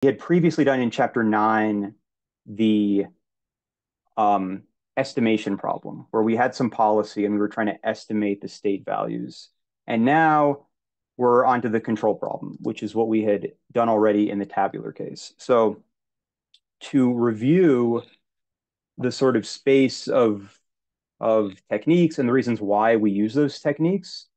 We had previously done in chapter 9 the estimation problem, where we had some policy and we were trying to estimate the state values. And now we're onto the control problem, which is what we had done already in the tabular case. So to review the sort of space of techniques and the reasons why we use those techniques,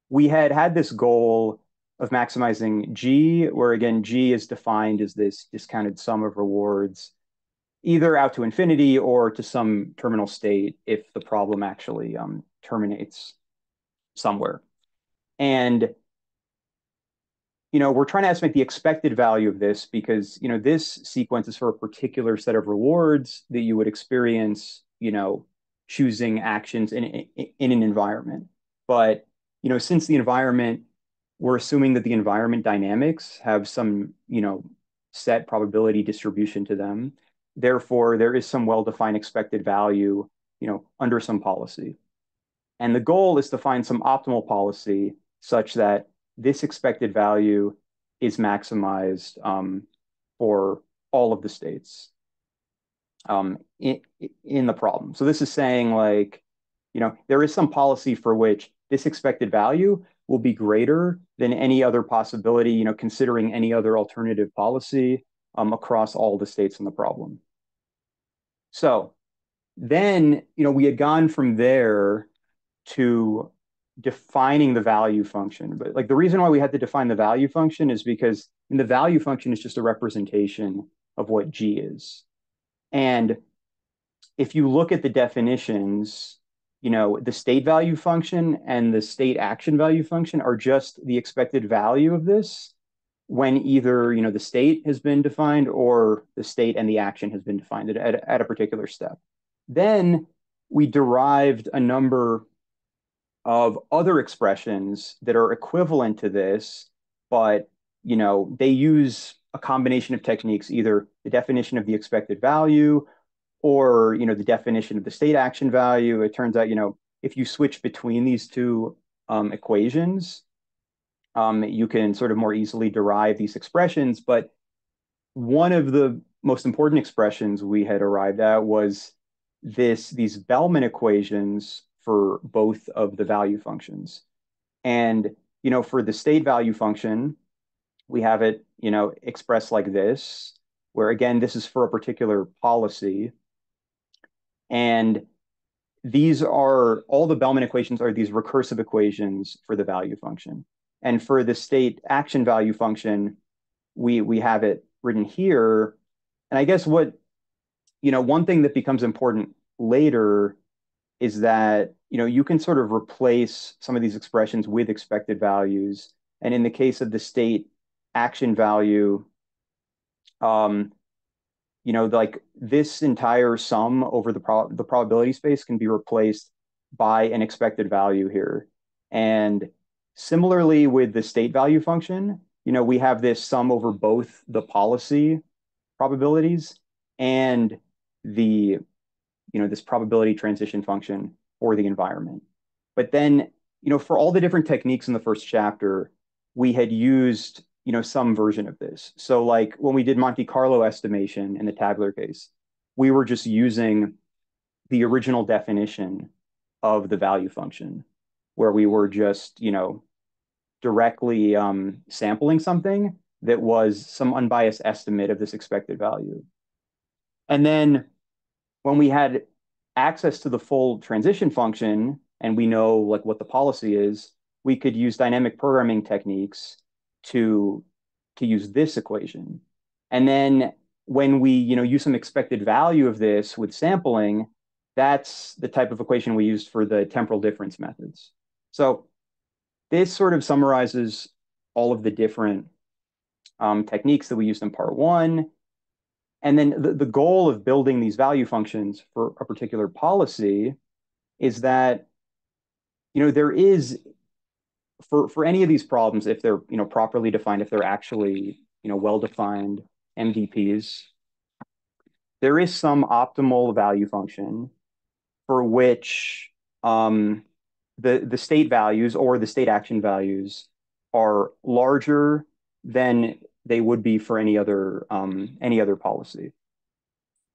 we had this goal of maximizing G, where again, G is defined as this discounted sum of rewards, either out to infinity or to some terminal state if the problem actually terminates somewhere. And we're trying to estimate the expected value of this because this sequence is for a particular set of rewards that you would experience choosing actions in an environment. But since the environment, we're assuming that the environment dynamics have some set probability distribution to them. Therefore, there is some well-defined expected value under some policy. And the goal is to find some optimal policy such that this expected value is maximized for all of the states in the problem. So this is saying there is some policy for which this expected value will be greater than any other possibility, considering any other alternative policy across all the states in the problem. So then, we had gone from there to defining the value function. But the reason why we had to define the value function is because the value function is just a representation of what G is. And if you look at the definitions, the state value function and the state action value function are just the expected value of this when either, the state has been defined or the state and the action has been defined at a particular step. Then we derived a number of other expressions that are equivalent to this, but they use a combination of techniques, either the definition of the expected value or the definition of the state action value. It turns out if you switch between these two equations, you can sort of more easily derive these expressions. But one of the most important expressions we had arrived at was these Bellman equations for both of the value functions. And for the state value function, we have it expressed like this, where again, this is for a particular policy. And these are all the Bellman equations are these recursive equations for the value function. And for the state action value function, we have it written here. And I guess one thing that becomes important later is that you can sort of replace some of these expressions with expected values. And in the case of the state action value, this entire sum over the probability space can be replaced by an expected value here. And similarly with the state value function, we have this sum over both the policy probabilities and this probability transition function for the environment. But then, for all the different techniques in the first chapter, we had used some version of this. So when we did Monte Carlo estimation in the tabular case, we were just using the original definition of the value function, where we were just directly sampling something that was some unbiased estimate of this expected value. And then when we had access to the full transition function and we know what the policy is, we could use dynamic programming techniques to use this equation. And then when we use some expected value of this with sampling, that's the type of equation we used for the temporal difference methods. So this sort of summarizes all of the different techniques that we used in part one. And then the goal of building these value functions for a particular policy is that there is for any of these problems, if they're properly defined, if they're actually well-defined MDPs, there is some optimal value function for which the state values or the state action values are larger than they would be for any other policy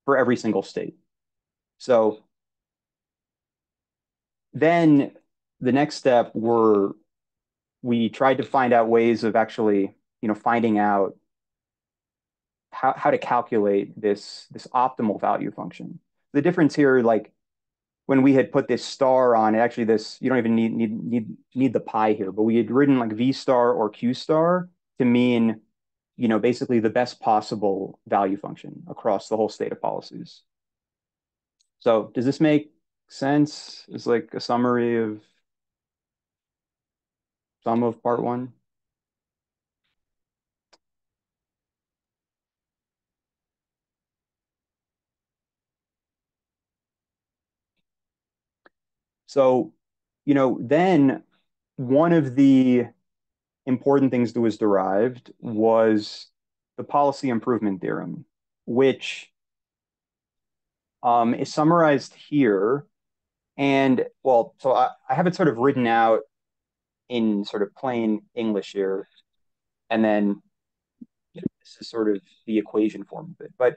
for every single state. So then the next step were we tried to find out ways of actually, finding out how to calculate this optimal value function. The difference here, like when we had put this star on it, actually this you don't even need the pi here, but we had written like v star or q star to mean, basically the best possible value function across the whole state of policies. So does this make sense? It's like a summary of some of part one. So, then one of the important things that was derived was the policy improvement theorem, which is summarized here. And well, so I have it sort of written out in sort of plain English here. And then this is sort of the equation form of it. But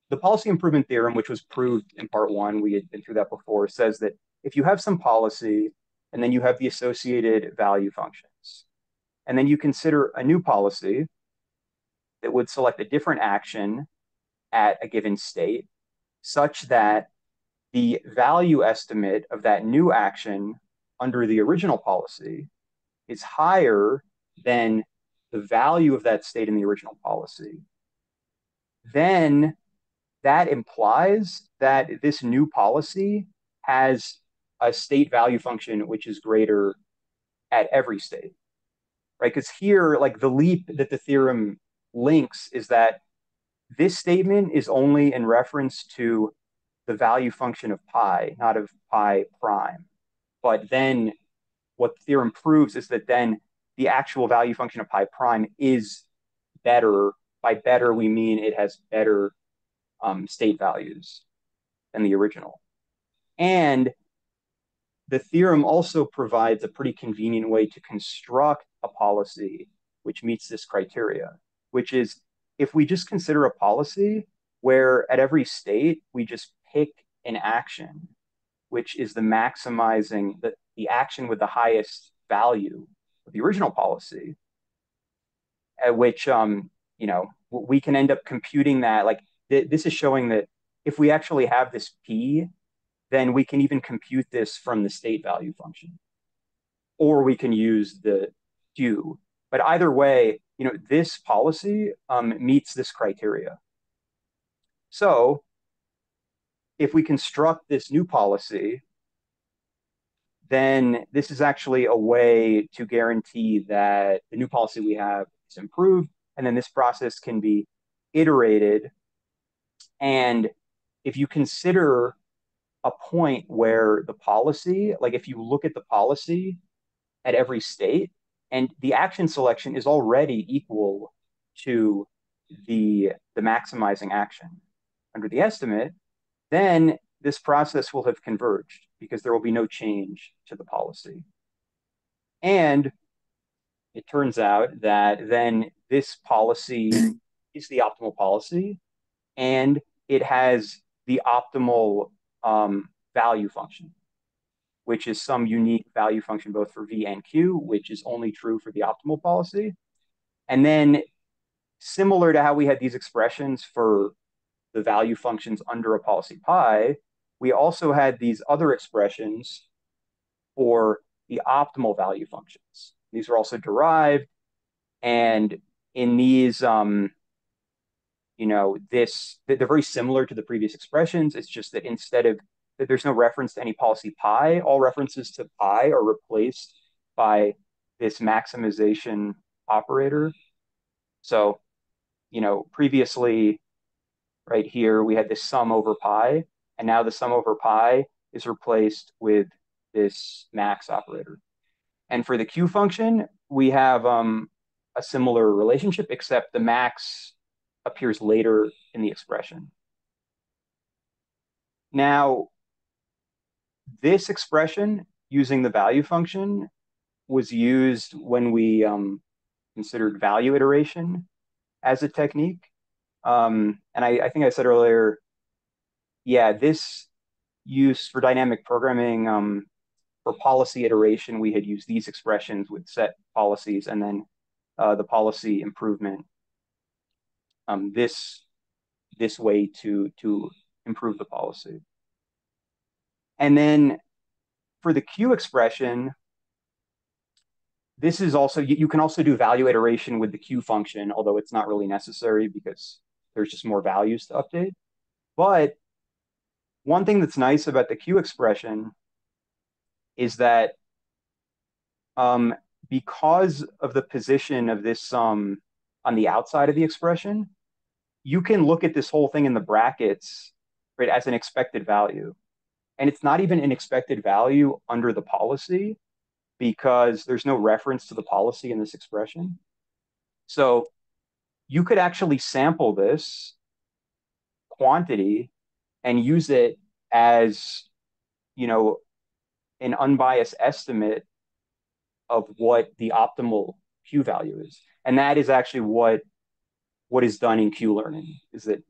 the policy improvement theorem, which was proved in part one, we had been through that before, says that if you have some policy and then you have the associated value functions, and then you consider a new policy that would select a different action at a given state, such that the value estimate of that new action under the original policy is higher than the value of that state in the original policy, then that implies that this new policy has a state value function which is greater at every state, right? Because here, like the leap that the theorem links is that this statement is only in reference to the value function of pi, not of pi prime. But then what the theorem proves is that then the actual value function of pi prime is better. By better, we mean it has better state values than the original. And the theorem also provides a pretty convenient way to construct a policy which meets this criteria, which is if we just consider a policy where at every state we just pick an action, which is the maximizing the action with the highest value of the original policy, at which we can end up computing that. Like this is showing that if we actually have this p, then we can even compute this from the state value function, or we can use the q. But either way, this policy meets this criteria. So if we construct this new policy, then this is actually a way to guarantee that the new policy we have is improved, and then this process can be iterated. And if you consider a point where the policy, like if you look at the policy at every state, and the action selection is already equal to the maximizing action under the estimate, then this process will have converged because there will be no change to the policy. And it turns out that then this policy is the optimal policy, and it has the optimal value function, which is some unique value function both for V and Q, which is only true for the optimal policy. And then similar to how we had these expressions for the value functions under a policy pi, we also had these other expressions for the optimal value functions. These are also derived. And in these, they're very similar to the previous expressions. It's just that instead of that there's no reference to any policy pi, all references to pi are replaced by this maximization operator. So, previously, right here, we had this sum over pi, and now the sum over pi is replaced with this max operator. And for the Q function, we have a similar relationship, except the max appears later in the expression. Now, this expression using the value function was used when we considered value iteration as a technique. And I think I said earlier, yeah, this use for dynamic programming, for policy iteration, we had used these expressions with set policies, and then the policy improvement, this way to improve the policy. And then for the Q expression, this is also, you can also do value iteration with the Q function, although it's not really necessary because there's just more values to update. But one thing that's nice about the Q expression is that because of the position of this sum on the outside of the expression, you can look at this whole thing in the brackets, right, as an expected value. And it's not even an expected value under the policy because there's no reference to the policy in this expression. So you could actually sample this quantity and use it as, you know, an unbiased estimate of what the optimal Q value is. And that is actually what is done in Q learning, is that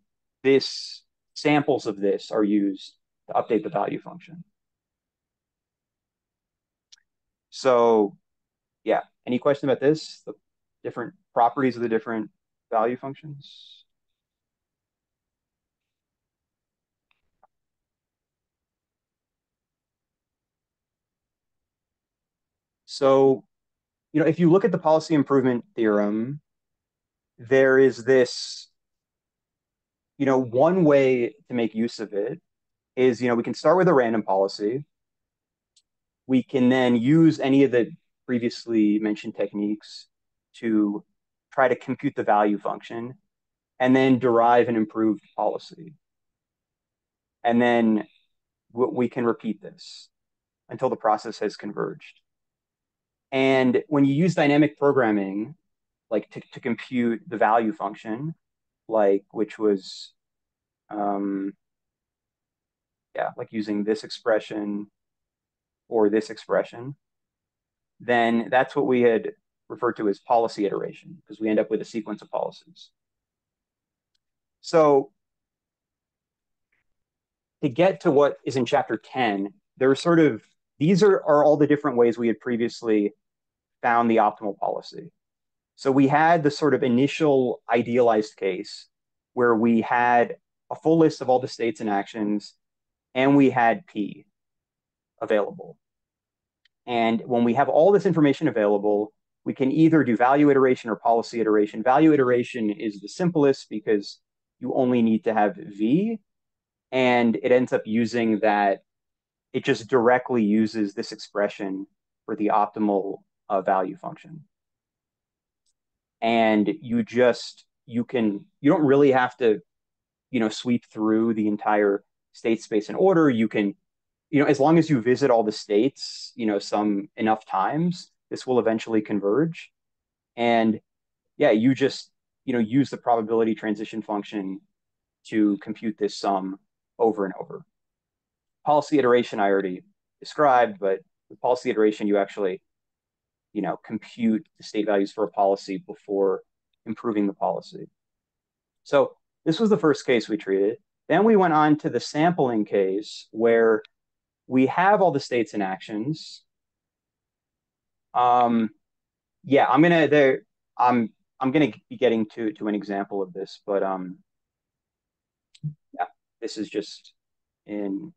this samples of this are used to update the value function. So yeah, any question about this? The different properties of the different value functions? So, if you look at the policy improvement theorem, there is this, one way to make use of it is, we can start with a random policy. We can then use any of the previously mentioned techniques to try to compute the value function and then derive an improved policy. And then we can repeat this until the process has converged. And when you use dynamic programming, like to compute the value function, like which was, like using this expression or this expression, then that's what we had referred to as policy iteration, because we end up with a sequence of policies. So to get to what is in chapter 10, these are all the different ways we had previously found the optimal policy. So we had the sort of initial idealized case where we had a full list of all the states and actions, and we had P available. And when we have all this information available, we can either do value iteration or policy iteration. Value iteration is the simplest because you only need to have V, and it ends up using that. It just directly uses this expression for the optimal value function. And you don't really have to, sweep through the entire state space in order. You can, as long as you visit all the states, some enough times, this will eventually converge. And yeah, you just, use the probability transition function to compute this sum over and over. Policy iteration I already described, but with policy iteration, you actually, compute the state values for a policy before improving the policy. So this was the first case we treated. Then we went on to the sampling case where we have all the states and actions. I'm gonna be getting to an example of this, but this is just an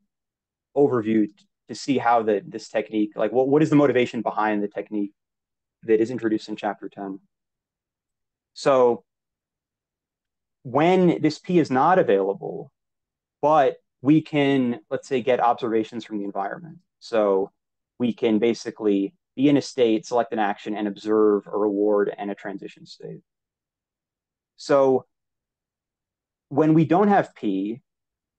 overview to see how this technique, like what is the motivation behind the technique that is introduced in chapter 10. So when this P is not available, but we can, let's say, get observations from the environment. So we can basically be in a state, select an action, and observe a reward and a transition state. So when we don't have P,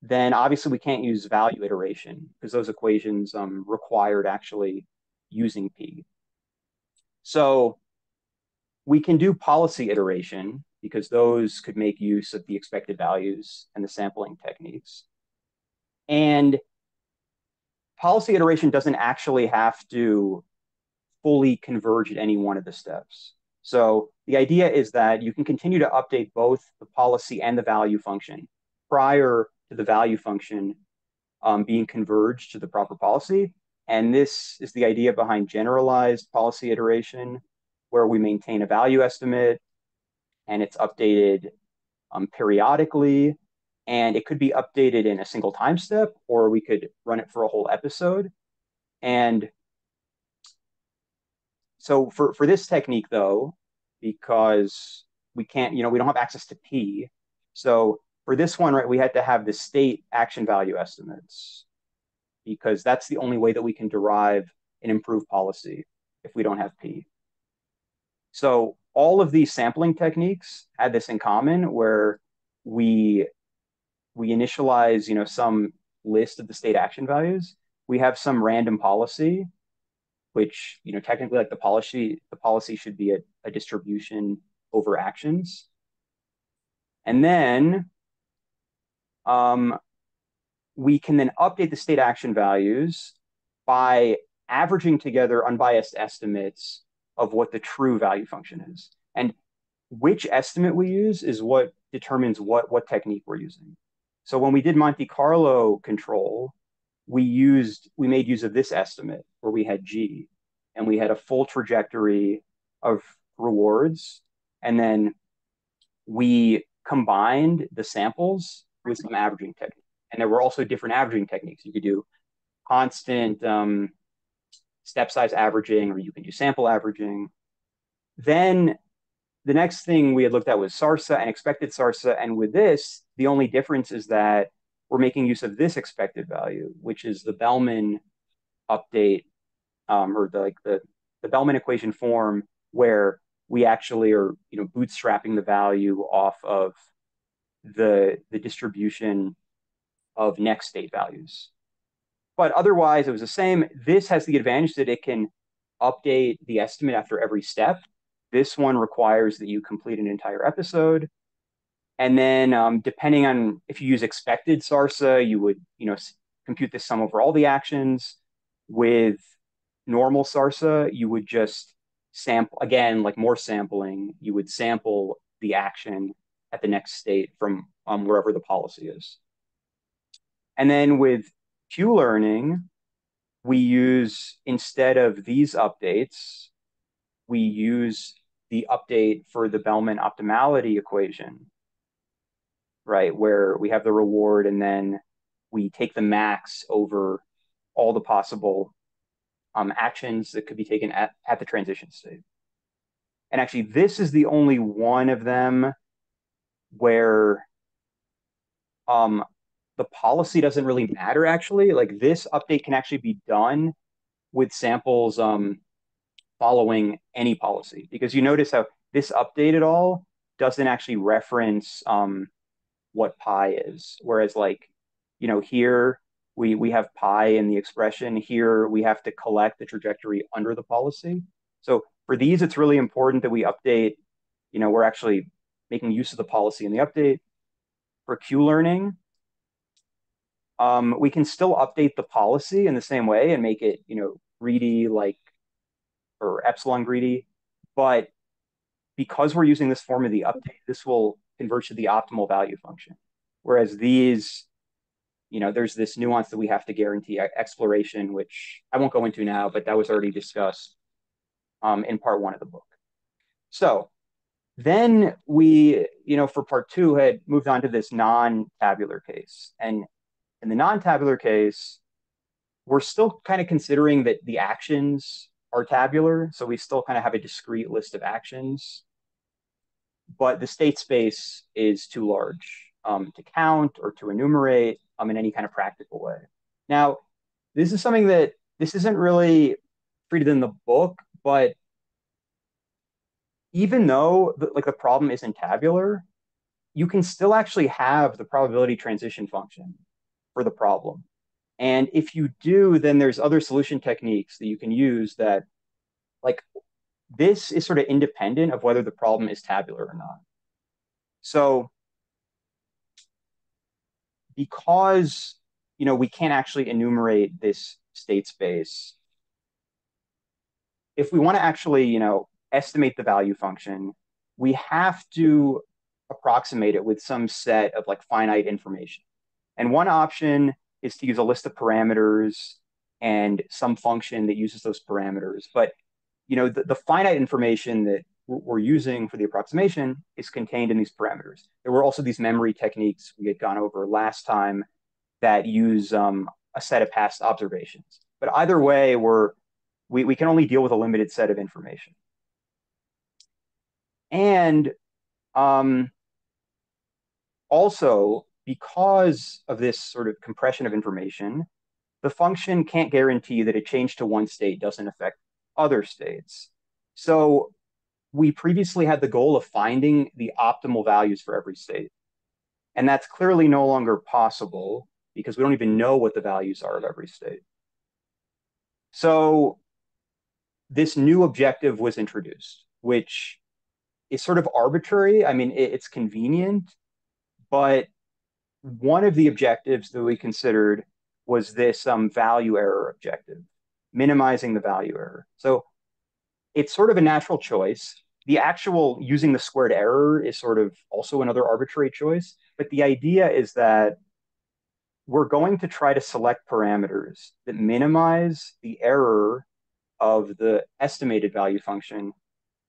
then obviously we can't use value iteration because those equations required actually using P. So we can do policy iteration because those could make use of the expected values and the sampling techniques. And policy iteration doesn't actually have to fully converge at any one of the steps. So the idea is that you can continue to update both the policy and the value function prior to the value function being converged to the proper policy. And this is the idea behind generalized policy iteration, where we maintain a value estimate and it's updated periodically. And it could be updated in a single time step, or we could run it for a whole episode. And so for this technique, though, because we can't, we don't have access to P. So for this one, right, we had to have the state action value estimates because that's the only way that we can derive an improved policy if we don't have P. So all of these sampling techniques had this in common where we we initialize, some list of the state action values. We have some random policy, which, technically like the policy should be a distribution over actions. And then we can then update the state action values by averaging together unbiased estimates of what the true value function is. And which estimate we use is what determines what technique we're using. So when we did Monte Carlo control, we made use of this estimate where we had G and we had a full trajectory of rewards. And then we combined the samples with some averaging techniques. And there were also different averaging techniques. You could do constant step size averaging, or you can do sample averaging. Then the next thing we had looked at was Sarsa and expected Sarsa. And with this, the only difference is that we're making use of this expected value, which is the Bellman update, or the Bellman equation form, where we actually are bootstrapping the value off of the distribution of next state values. But otherwise, it was the same. This has the advantage that it can update the estimate after every step. This one requires that you complete an entire episode. And then depending on if you use expected Sarsa, you would compute this sum over all the actions. With normal Sarsa, you would just sample, again, like more sampling, you would sample the action at the next state from wherever the policy is. And then with Q-learning, we use, instead of these updates, we use the update for the Bellman optimality equation, right? Where we have the reward and then we take the max over all the possible actions that could be taken at the transition state. And actually, this is the only one of them where the policy doesn't really matter, actually. Like this update can actually be done with samples following any policy, because you notice how this update at all doesn't actually reference what pi is. Whereas here we have pi in the expression. Here we have to collect the trajectory under the policy. So for these, it's really important that we update, we're actually making use of the policy in the update. For Q-learning, we can still update the policy in the same way and make it, greedy, or epsilon greedy. But because we're using this form of the update, this will converge to the optimal value function. Whereas these, there's this nuance that we have to guarantee exploration, which I won't go into now, but that was already discussed in part 1 of the book. So then we, for part 2, had moved on to this non-tabular case. And in the non-tabular case, we're still kind of considering that the actions are tabular. So we still kind of have a discrete list of actions, but the state space is too large to count or to enumerate in any kind of practical way. Now, this is something that this isn't really treated in the book, but even though the problem isn't tabular, you can still actually have the probability transition function for the problem. And if you do, then there's other solution techniques that you can use that, this is sort of independent of whether the problem is tabular or not. So because, we can't actually enumerate this state space, if we want to actually, estimate the value function, we have to approximate it with some set of like finite information. And one option is to use a list of parameters and some function that uses those parameters. But the finite information that we're using for the approximation is contained in these parameters. There were also these memory techniques we had gone over last time that use a set of past observations. But either way, we can only deal with a limited set of information. And um, also, because of this sort of compression of information, the function can't guarantee that a change to one state doesn't affect other states. So we previously had the goal of finding the optimal values for every state. And that's clearly no longer possible because we don't even know what the values are of every state. So this new objective was introduced, which is sort of arbitrary. I mean, it's convenient, but one of the objectives that we considered was this value error objective, minimizing the value error. So it's sort of a natural choice. The actual using the squared error is sort of also another arbitrary choice. But the idea is that we're going to try to select parameters that minimize the error of the estimated value function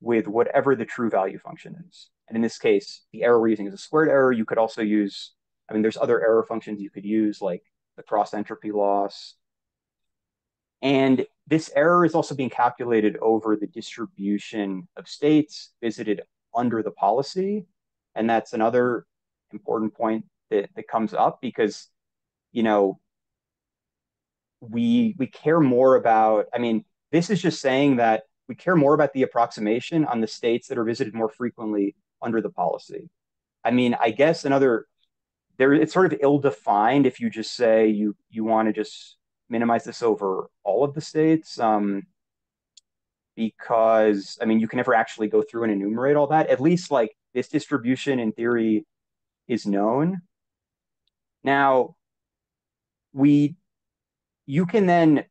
with whatever the true value function is. And in this case, the error we're using is a squared error. You could also use, I mean, there's other error functions you could use, like the cross entropy loss. And this error is also being calculated over the distribution of states visited under the policy. And that's another important point that comes up because, you know, we care more about, I mean, this is just saying that we care more about the approximation on the states that are visited more frequently under the policy. I mean, I guess it's sort of ill-defined if you just say you want to just minimize this over all of the states, because I mean, you can never actually go through and enumerate all that. At least like this distribution in theory is known. Now, you can then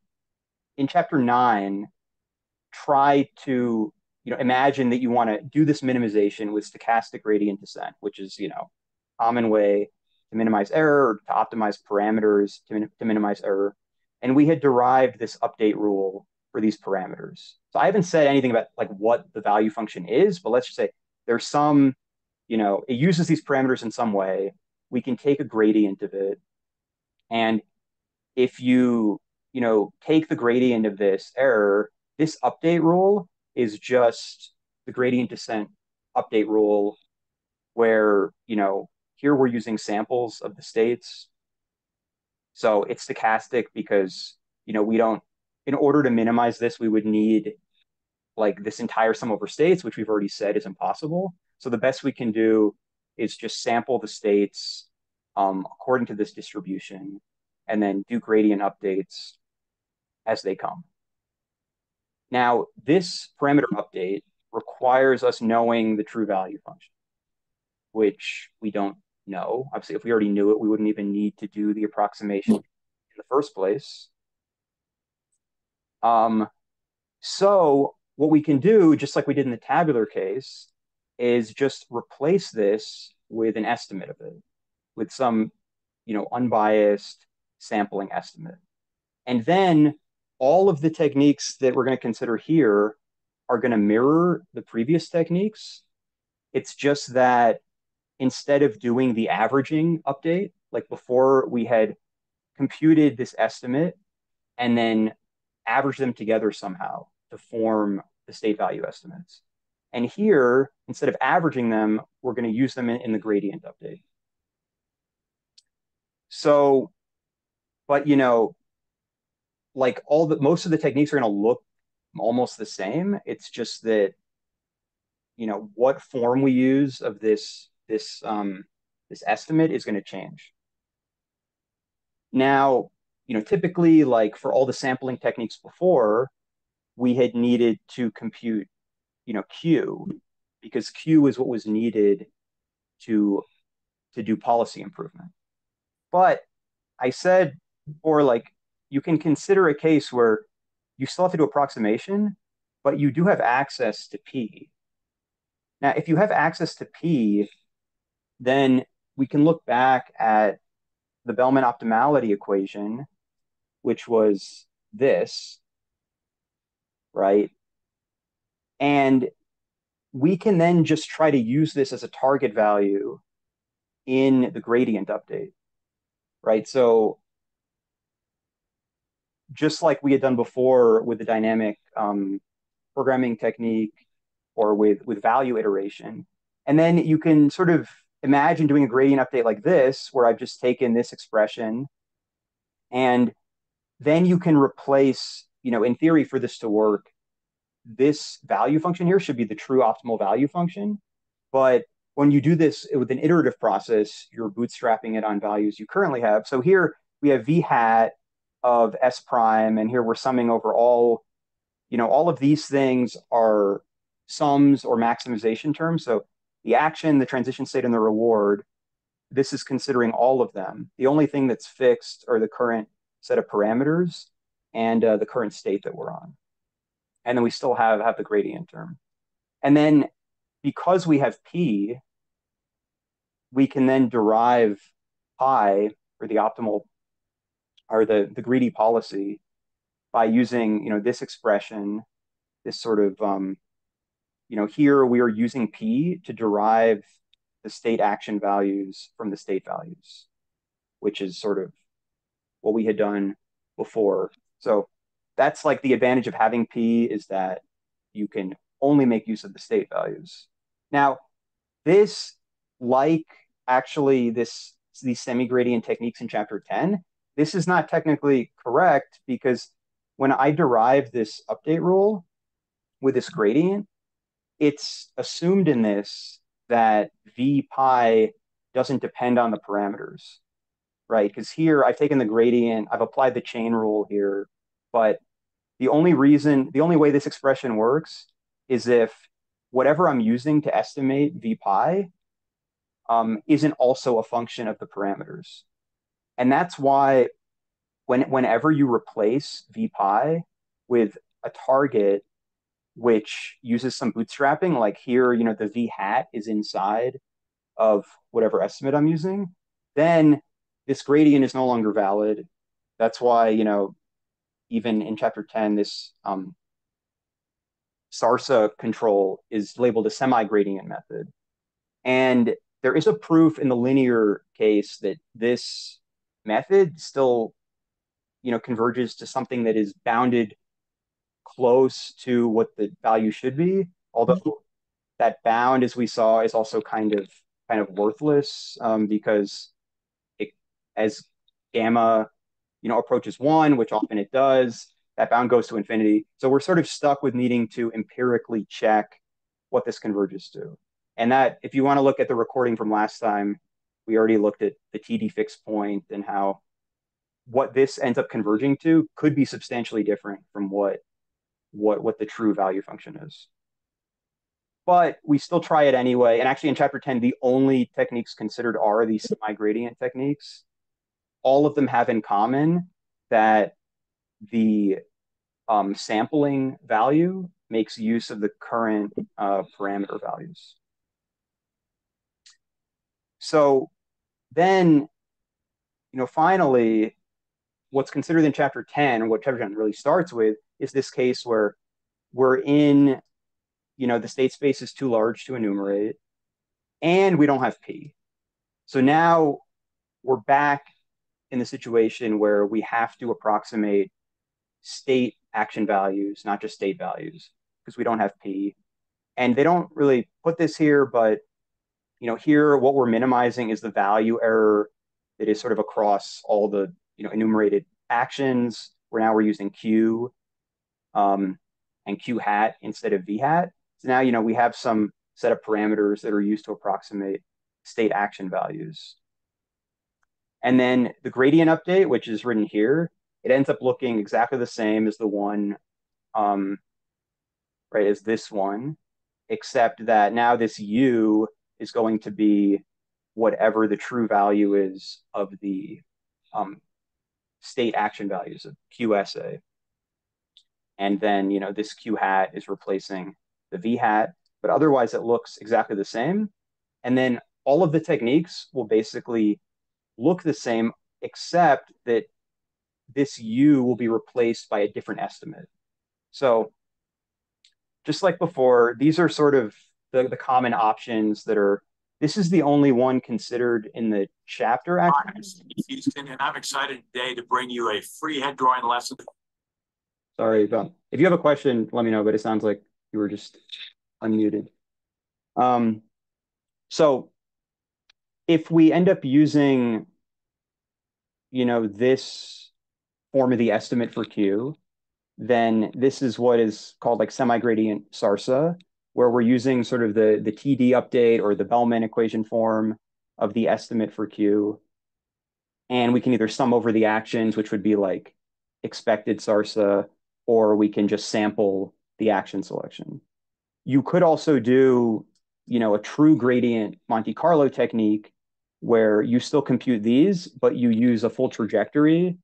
in chapter 9 try to imagine that you want to do this minimization with stochastic gradient descent, which is common way to minimize error or to optimize parameters to minimize error. And we had derived this update rule for these parameters. So I haven't said anything about like what the value function is, but let's just say there's some, it uses these parameters in some way. We can take a gradient of it. And if take the gradient of this error, this update rule is just the gradient descent update rule where, here we're using samples of the states. So it's stochastic because, in order to minimize this, we would need like this entire sum over states, which we've already said is impossible. So the best we can do is just sample the states according to this distribution and then do gradient updates as they come. Now, this parameter update requires us knowing the true value function, which we don't know. Obviously, if we already knew it, we wouldn't even need to do the approximation in the first place. So what we can do, just like we did in the tabular case, is just replace this with an estimate of it, with some, unbiased sampling estimate. And then all of the techniques that we're going to consider here are going to mirror the previous techniques. It's just that instead of doing the averaging update, like before we had computed this estimate and then average them together somehow to form the state value estimates. And here, instead of averaging them, we're going to use them in the gradient update. So, but like most of the techniques are going to look almost the same. It's just that what form we use of this estimate is going to change. Now, typically, like for all the sampling techniques before, we had needed to compute, Q, because Q is what was needed to do policy improvement. But I said, or like, you can consider a case where you still have to do approximation, but you do have access to P. Now, if you have access to P, then we can look back at the Bellman optimality equation, which was this, right? And we can then just try to use this as a target value in the gradient update, right? So just like we had done before with the dynamic programming technique or with value iteration. And then you can sort of imagine doing a gradient update like this, where I've just taken this expression and then you can replace, in theory for this to work, this value function here should be the true optimal value function. But when you do this with an iterative process, you're bootstrapping it on values you currently have. So here we have v hat of s prime, and here we're summing over all of these things are sums or maximization terms. So the action, the transition state, and the reward, this is considering all of them. The only thing that's fixed are the current set of parameters and the current state that we're on. And then we still have the gradient term. And then because we have P, we can then derive pi, or the optimal, or the greedy policy, by using, this expression, this sort of, here we are using P to derive the state action values from the state values, which is sort of what we had done before. So that's like the advantage of having P, is that you can only make use of the state values. Now, this, like actually these semi-gradient techniques in chapter 10, this is not technically correct, because when I derive this update rule with this gradient, it's assumed in this that v pi doesn't depend on the parameters, right? Because here I've taken the gradient, I've applied the chain rule here, but the only way this expression works is if whatever I'm using to estimate v pi isn't also a function of the parameters. And that's why whenever you replace v pi with a target which uses some bootstrapping, like here, the v hat is inside of whatever estimate I'm using, then this gradient is no longer valid. That's why, even in chapter 10, this Sarsa control is labeled a semi-gradient method. And there is a proof in the linear case that this method still, converges to something that is bounded close to what the value should be. Although that bound, as we saw, is also kind of worthless, because as gamma, approaches 1, which often it does, that bound goes to infinity. So we're sort of stuck with needing to empirically check what this converges to. And that, if you want to look at the recording from last time, we already looked at the TD fixed point and how what this ends up converging to could be substantially different from what the true value function is. But we still try it anyway. And actually in chapter 10, the only techniques considered are these semi-gradient techniques. All of them have in common that the sampling value makes use of the current parameter values. So then, finally, what's considered in chapter 10, what chapter 10 really starts with, is this case where we're in, the state space is too large to enumerate, and we don't have P. So now we're back in the situation where we have to approximate state action values, not just state values, because we don't have P. And they don't really put this here, but here what we're minimizing is the value error that is sort of across all the enumerated actions, where now we're using Q and Q hat instead of V hat. So now we have some set of parameters that are used to approximate state action values. And then the gradient update, which is written here, it ends up looking exactly the same as the one, right, as this one, except that now this U is going to be whatever the true value is of the state action values of QSA. And then, this Q hat is replacing the V hat, but otherwise it looks exactly the same. And then all of the techniques will basically look the same, except that this U will be replaced by a different estimate. So just like before, these are sort of the common options that are, this is the only one considered in the chapter, actually. Hi, I'm Steve Houston, and I'm excited today to bring you a free head drawing lesson. Sorry, if you have a question, let me know, but it sounds like you were just unmuted. Um, so if we end up using, this form of the estimate for Q, then this is what is called like semi-gradient Sarsa, where we're using sort of the TD update or the Bellman equation form of the estimate for Q. And we can either sum over the actions, which would be like expected Sarsa, or we can just sample the action selection. You could also do, a true gradient Monte Carlo technique where you still compute these, but you use a full trajectory.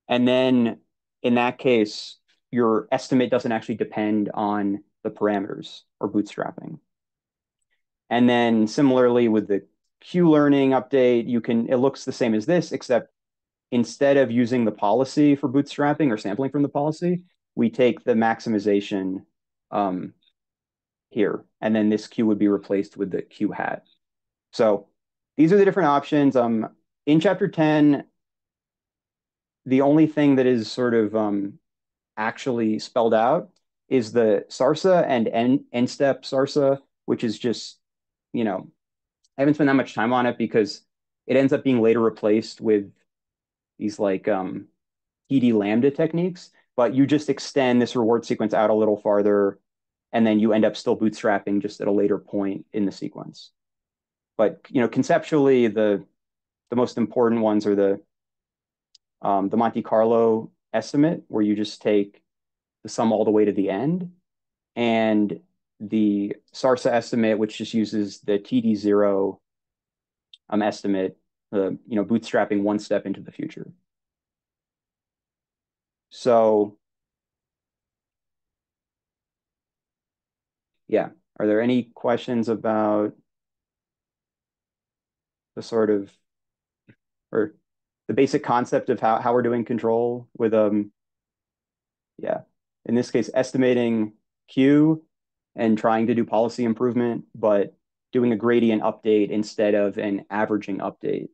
And then in that case, your estimate doesn't actually depend on the parameters or bootstrapping. And then similarly with the Q learning update, it looks the same as this, except instead of using the policy for bootstrapping or sampling from the policy, we take the maximization here, and then this Q would be replaced with the Q hat. So these are the different options. In chapter 10, the only thing that is sort of actually spelled out is the Sarsa and end step Sarsa, which is just, I haven't spent that much time on it because it ends up being later replaced with these like TD lambda techniques, but you just extend this reward sequence out a little farther, and then you end up still bootstrapping just at a later point in the sequence. But conceptually, the most important ones are the Monte Carlo estimate, where you just take the sum all the way to the end, and the Sarsa estimate, which just uses the TD0 estimate, bootstrapping one step into the future. So yeah, are there any questions about the sort of, or the basic concept of how we're doing control with, yeah, in this case, estimating Q and trying to do policy improvement, but doing a gradient update instead of an averaging update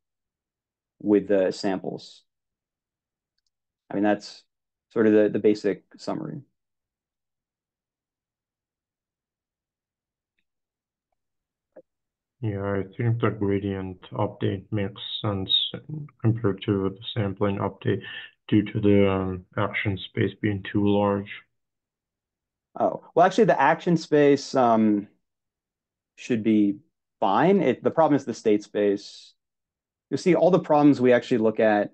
with the samples? I mean, that's sort of the basic summary. Yeah, I think the gradient update makes sense compared to the sampling update due to the action space being too large. Oh, well, actually, the action space should be fine. The problem is the state space. You see, all the problems we actually look at,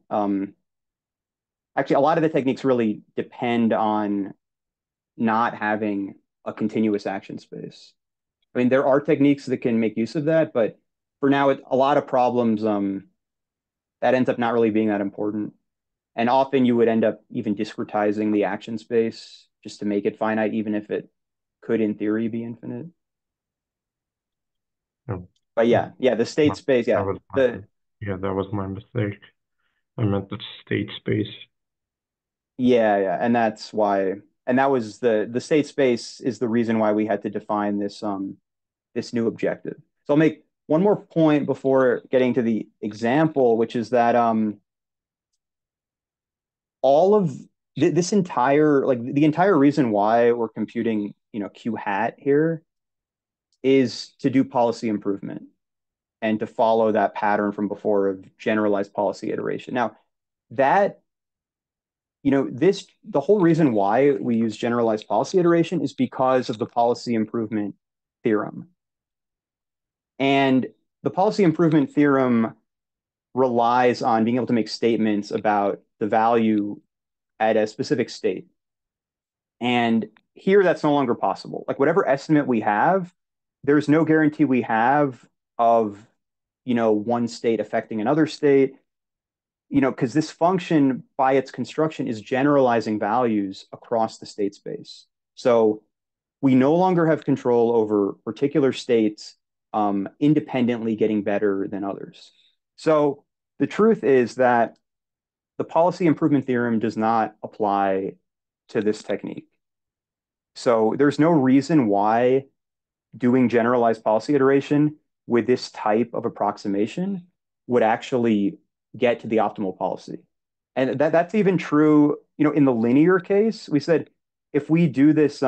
actually, a lot of the techniques really depend on not having a continuous action space. I mean, there are techniques that can make use of that, but for now, a lot of problems that ends up not really being that important. And often you would end up even discretizing the action space just to make it finite, even if it could, in theory, be infinite. Oh, But yeah, the state space, yeah. That was my mistake. I meant the state space. Yeah, and that's why, and that was the state space is the reason why we had to define this new objective. So I'll make one more point before getting to the example, which is that all of this entire, like the entire reason why we're computing, Q hat here is to do policy improvement and to follow that pattern from before of generalized policy iteration. Now, that, the whole reason why we use generalized policy iteration is because of the policy improvement theorem. And the policy improvement theorem relies on being able to make statements about the value at a specific state. And here that's no longer possible. Like whatever estimate we have, there's no guarantee we have of, one state affecting another state. because this function by its construction is generalizing values across the state space. So we no longer have control over particular states independently getting better than others. So the truth is that the policy improvement theorem does not apply to this technique. So there's no reason why doing generalized policy iteration with this type of approximation would actually get to the optimal policy. And that's even true, in the linear case. We said if we do this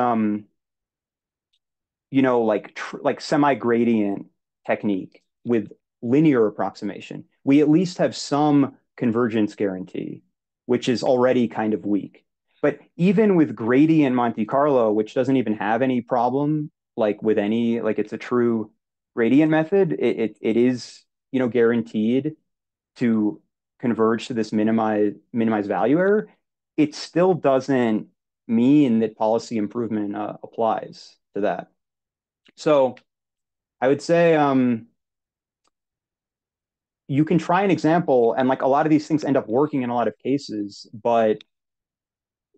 like semi-gradient technique with linear approximation, we at least have some convergence guarantee, which is already kind of weak. But even with gradient Monte Carlo, which doesn't even have any problem, like with any, like it's a true gradient method, it is, guaranteed to converge to this minimize value error. It still doesn't mean that policy improvement applies to that. So I would say you can try an example, and like a lot of these things end up working in a lot of cases, but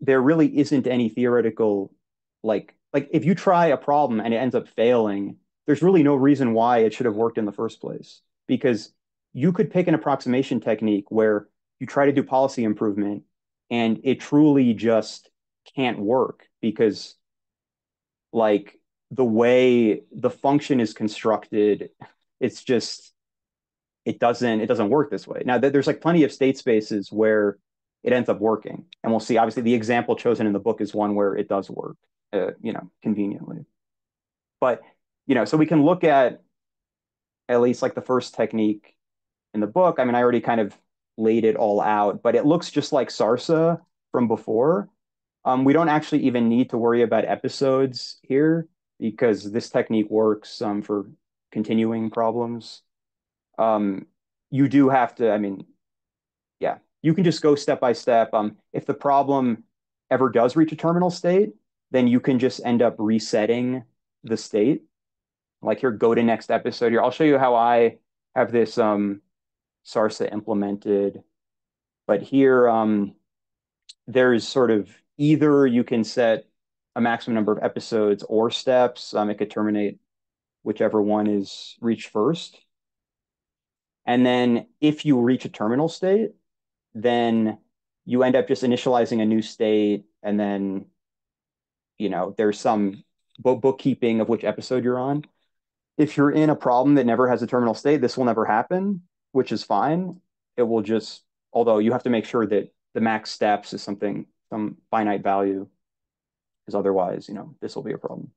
there really isn't any theoretical like if you try a problem and it ends up failing, there's really no reason why it should have worked in the first place. Because you could pick an approximation technique where you try to do policy improvement and it truly just can't work because like the way the function is constructed, it's just it doesn't work this way. Now there's like plenty of state spaces where it ends up working, and we'll see. Obviously, the example chosen in the book is one where it does work, conveniently. But so we can look at least like the first technique in the book. I mean, I already kind of laid it all out, but it looks just like Sarsa from before. We don't actually even need to worry about episodes here because this technique works for continuing problems. You do have to, I mean, yeah, you can just go step by step. If the problem ever does reach a terminal state, then you can just end up resetting the state. Like here, go to next episode here. I'll show you how I have this Sarsa implemented. But here, there's sort of either you can set a maximum number of episodes or steps. It could terminate whichever one is reached first. And then if you reach a terminal state, then you end up just initializing a new state. And then, there's some bookkeeping of which episode you're on. If you're in a problem that never has a terminal state, this will never happen, which is fine. It will just, although you have to make sure that the max steps is some finite value, because otherwise, this will be a problem.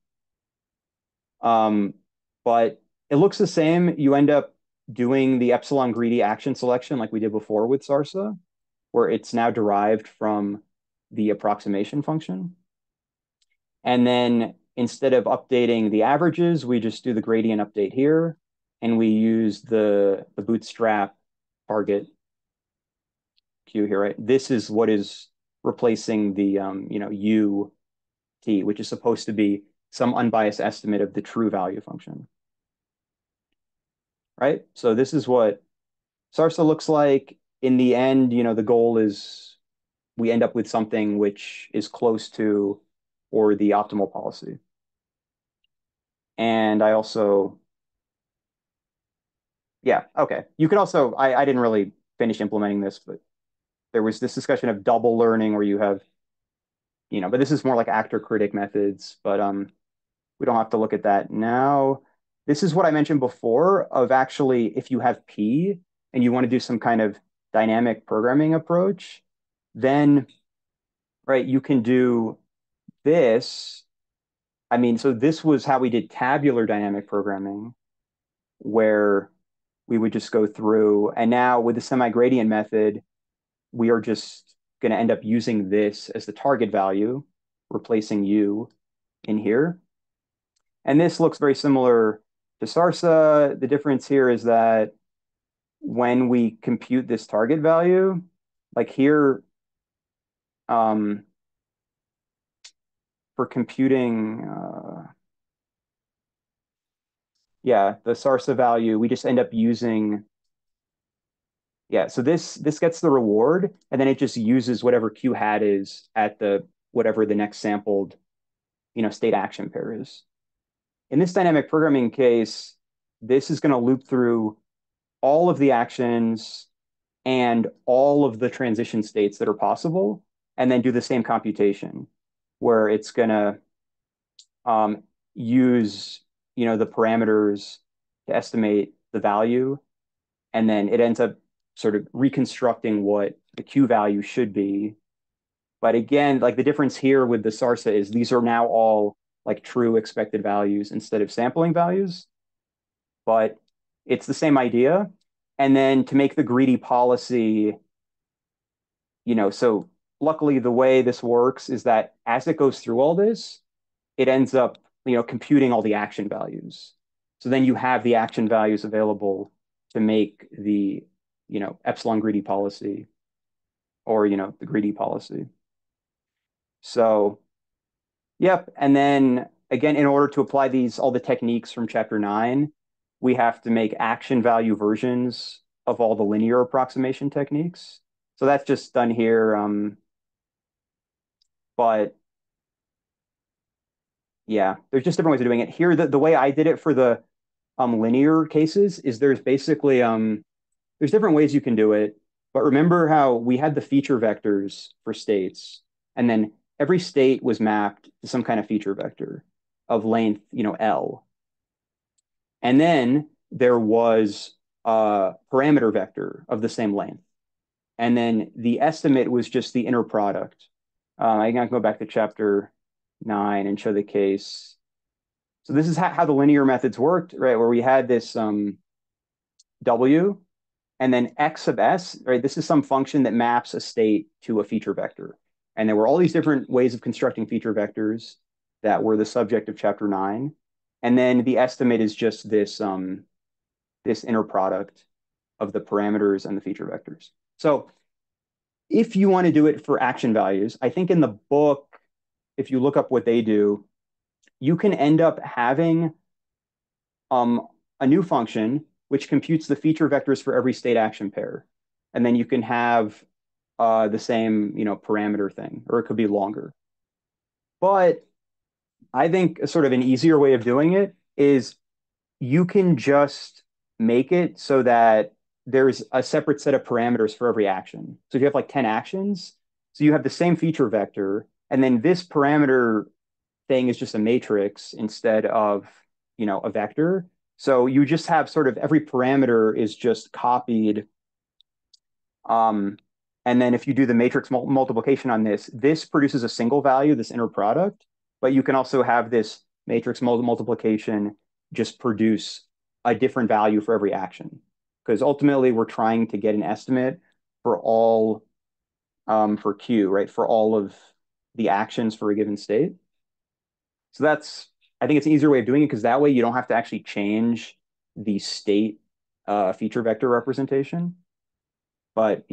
But it looks the same. You end up doing the epsilon greedy action selection like we did before with Sarsa, where it's now derived from the approximation function. And then instead of updating the averages, we just do the gradient update here, and we use the bootstrap target Q here, right? This is what is replacing the U T, which is supposed to be some unbiased estimate of the true value function. Right? So this is what Sarsa looks like. In the end, the goal is we end up with something which is close to or the optimal policy. And I also, yeah, okay. You could also, I didn't really finish implementing this, but there was this discussion of double learning where you have, but this is more like actor critic methods, but we don't have to look at that now. This is what I mentioned before of actually, if you have P and you want to do some kind of dynamic programming approach, then, right, you can do this. I mean, so this was how we did tabular dynamic programming, where we would just go through. And now with the semi-gradient method, we are just going to end up using this as the target value, replacing U in here. And this looks very similar to Sarsa. The difference here is that when we compute this target value, like here, for computing, the Sarsa value, we just end up using, yeah, so this gets the reward, and then it just uses whatever Q hat is at the whatever the next sampled, state action pair is. In this dynamic programming case, this is going to loop through all of the actions and all of the transition states that are possible, and then do the same computation where it's going to use the parameters to estimate the value, and then it ends up sort of reconstructing what the Q value should be. But again, like the difference here with the Sarsa is these are now all like true expected values instead of sampling values, but it's the same idea. And then to make the greedy policy, so luckily the way this works is that as it goes through all this, it ends up, computing all the action values. So then you have the action values available to make the, epsilon greedy policy or, the greedy policy. So, yep. And then again, in order to apply all the techniques from chapter 9, we have to make action value versions of all the linear approximation techniques. So that's just done here. But yeah, there's just different ways of doing it. Here, the way I did it for the linear cases is there's basically there's different ways you can do it. But remember how we had the feature vectors for states, and then every state was mapped to some kind of feature vector of length, L. And then there was a parameter vector of the same length. And then the estimate was just the inner product. I can go back to chapter 9 and show the case. So this is how the linear methods worked, right? Where we had this W and then X sub S, right? This is some function that maps a state to a feature vector. And there were all these different ways of constructing feature vectors that were the subject of chapter 9. And then the estimate is just this inner product of the parameters and the feature vectors. So if you want to do it for action values, I think in the book, if you look up what they do, you can end up having a new function which computes the feature vectors for every state action pair. And then you can have the same, parameter thing, or it could be longer. But I think sort of an easier way of doing it is you can just make it so that there's a separate set of parameters for every action. So if you have like 10 actions, so you have the same feature vector, and then this parameter thing is just a matrix instead of, a vector. So you just have sort of every parameter is just copied. And then if you do the matrix multiplication on this produces a single value, this inner product, but you can also have this matrix multiplication just produce a different value for every action. Because ultimately we're trying to get an estimate for all, for Q, right? For all of the actions for a given state. So I think it's an easier way of doing it because that way you don't have to actually change the state feature vector representation. But,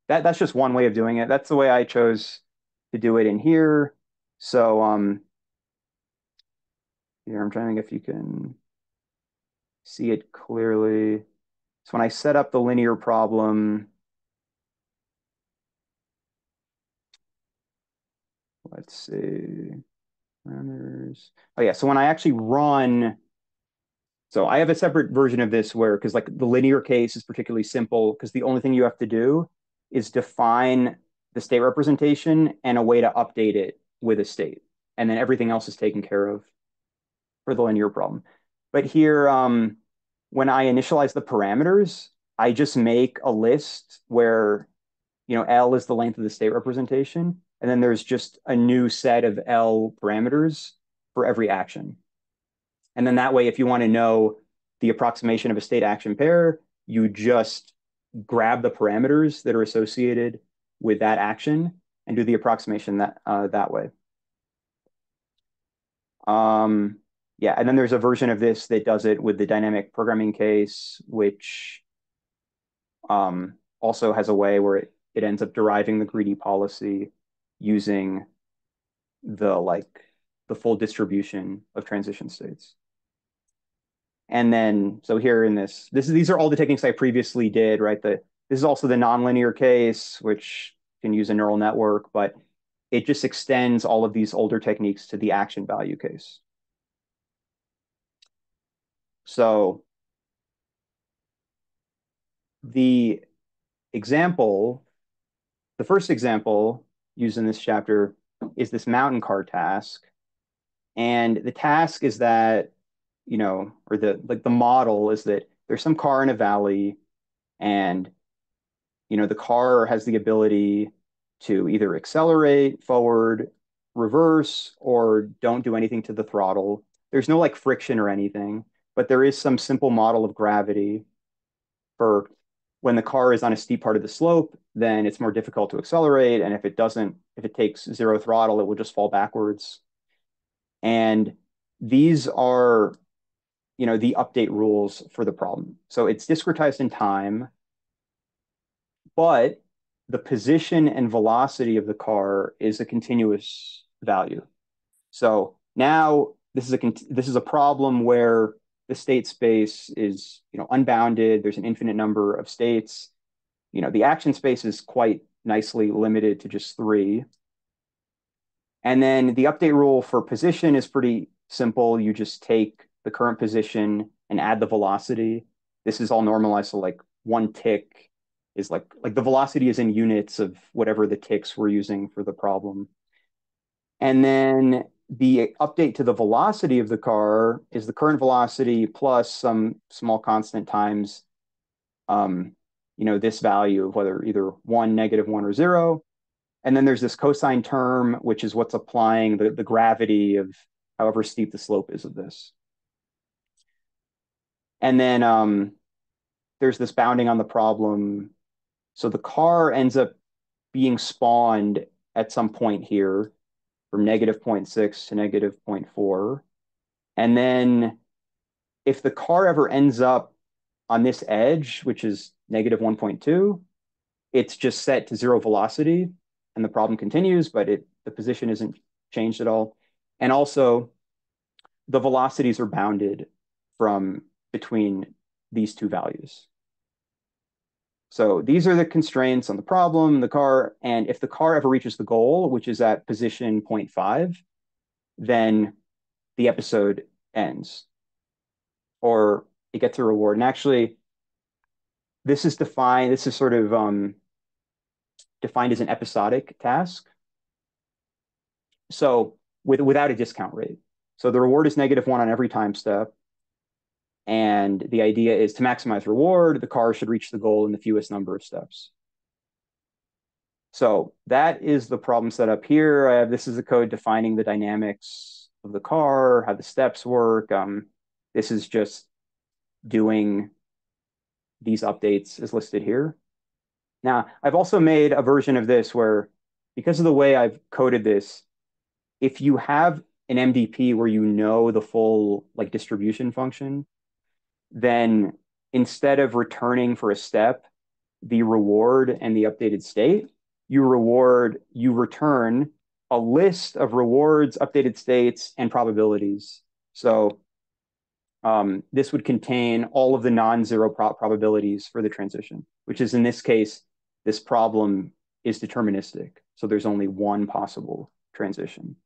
that's just one way of doing it. That's the way I chose to do it in here. So here I'm trying to think if you can see it clearly. So when I set up the linear problem, let's see, parameters. Oh yeah, so when I actually run, so I have a separate version of this where, because like the linear case is particularly simple because the only thing you have to do is define the state representation and a way to update it with a state. And then everything else is taken care of for the linear problem. But here, when I initialize the parameters, I just make a list where, L is the length of the state representation. And then there's just a new set of L parameters for every action. And then that way, if you want to know the approximation of a state action pair, you just grab the parameters that are associated with that action and do the approximation that way. Yeah, and then there's a version of this that does it with the dynamic programming case, which also has a way where it ends up deriving the greedy policy using the full distribution of transition states. And then, so here in these are all the techniques I previously did, right? The This is also the nonlinear case, which can use a neural network, but it just extends all of these older techniques to the action value case. So the first example used in this chapter is this mountain car task. And the task is that, or the model is that there's some car in a valley, and the car has the ability to either accelerate forward, reverse, or don't do anything to the throttle. There's no like friction or anything, but there is some simple model of gravity for when the car is on a steep part of the slope, then it's more difficult to accelerate. And if it takes zero throttle, it will just fall backwards. And these are, the update rules for the problem. So it's discretized in time, but the position and velocity of the car is a continuous value. So now this is a problem where the state space is, unbounded. There's an infinite number of states. The action space is quite nicely limited to just 3. And then the update rule for position is pretty simple. You just take the current position and add the velocity. This is all normalized. So like 1 tick is like the velocity is in units of whatever the ticks we're using for the problem. And then the update to the velocity of the car is the current velocity plus some small constant times, this value of whether either 1, -1, or 0. And then there's this cosine term, which is what's applying the gravity of however steep the slope is of this. And then there's this bounding on the problem. So the car ends up being spawned at some point here from -0.6 to -0.4. And then if the car ever ends up on this edge, which is -1.2, it's just set to 0 velocity and the problem continues, but the position isn't changed at all. And also the velocities are bounded from between these 2 values. So these are the constraints on the problem, the car, and if the car ever reaches the goal, which is at position 0.5, then the episode ends or it gets a reward. And actually, this is sort of defined as an episodic task. So without a discount rate. So the reward is -1 on every time step. And the idea is to maximize reward, the car should reach the goal in the fewest number of steps. So that is the problem set up here. This is the code defining the dynamics of the car, how the steps work. This is just doing these updates as listed here. Now, I've also made a version of this where, because of the way I've coded this, if you have an MDP where you know the full like distribution function, then instead of returning for a step the reward and the updated state, you return a list of rewards, updated states, and probabilities. So this would contain all of the non-zero probabilities for the transition, which is in this case, this problem is deterministic. So there's only one possible transition.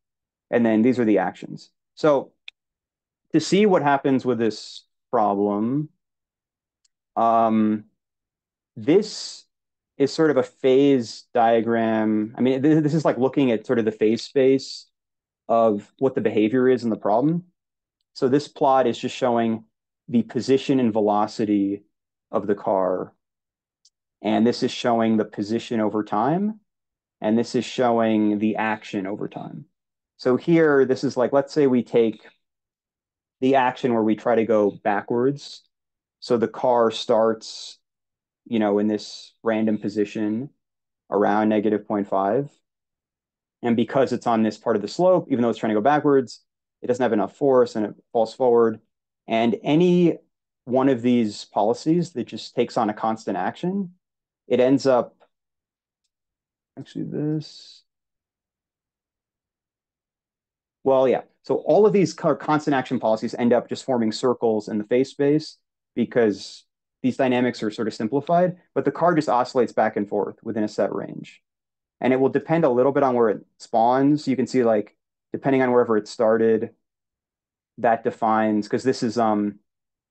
And then these are the actions. So to see what happens with this problem, this is sort of a phase diagram. I mean, this is like looking at sort of the phase space of what the behavior is in the problem. So this plot is just showing the position and velocity of the car. And this is showing the position over time. And this is showing the action over time. So here, this is like, let's say we take the action where we try to go backwards. So the car starts, in this random position around -0.5. And because it's on this part of the slope, even though it's trying to go backwards, it doesn't have enough force and it falls forward. And any one of these policies that just takes on a constant action, it ends up, actually this, well, yeah. So all of these constant action policies end up just forming circles in the phase space because these dynamics are sort of simplified, but the car just oscillates back and forth within a set range. And it will depend a little bit on where it spawns. You can see like, depending on wherever it started, that defines, because this is the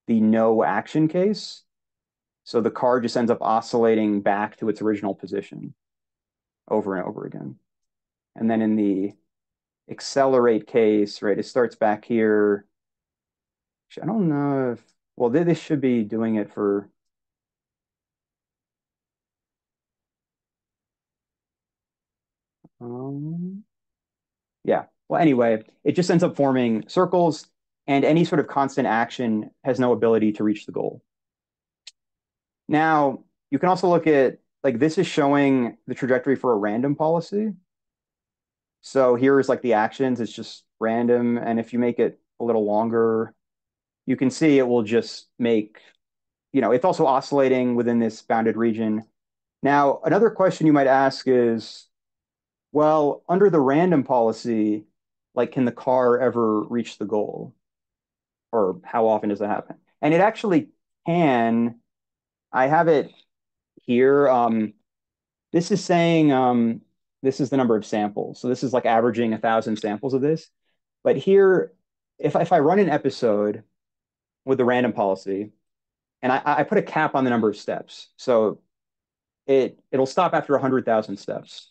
no action case. So the car just ends up oscillating back to its original position over and over again. And then in the accelerate case, right, it starts back here. I don't know if, well, this should be doing it for, yeah. Well, anyway, it just ends up forming circles, and any sort of constant action has no ability to reach the goal. Now, you can also look at, like, this is showing the trajectory for a random policy. So here's like the actions, it's just random. And if you make it a little longer, you can see it will just make, it's also oscillating within this bounded region. Now, another question you might ask is, well, under the random policy, like, can the car ever reach the goal? Or how often does that happen? And it actually can. I have it here. This is saying this is the number of samples. So this is like averaging 1,000 samples of this. But here, if I run an episode with the random policy, and I put a cap on the number of steps, so it'll stop after 100,000 steps.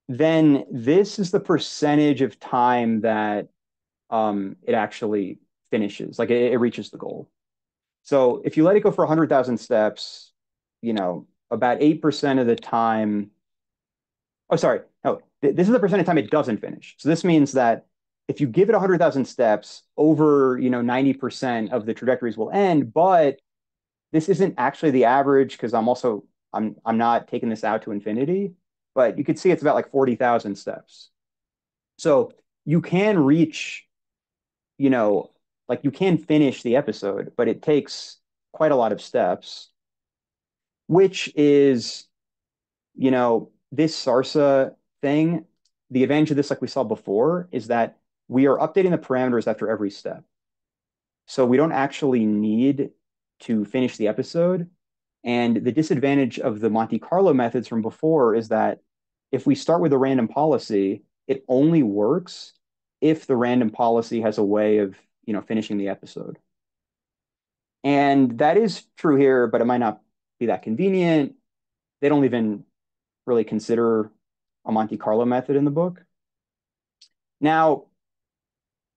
Then this is the percentage of time that it actually finishes, like it reaches the goal. So if you let it go for 100,000 steps, about 8% of the time. Oh, sorry. No, this is the percent of time it doesn't finish. So this means that if you give it 100,000 steps, over 90% of the trajectories will end. But this isn't actually the average, because I'm not taking this out to infinity. But you could see it's about like 40,000 steps. So you can reach, like you can finish the episode, but it takes quite a lot of steps, which is, this Sarsa thing. The advantage of this, like we saw before, is that we are updating the parameters after every step. So we don't actually need to finish the episode. And the disadvantage of the Monte Carlo methods from before is that if we start with a random policy, it only works if the random policy has a way of, finishing the episode. And that is true here, but it might not be that convenient. They don't even really consider a Monte Carlo method in the book. Now,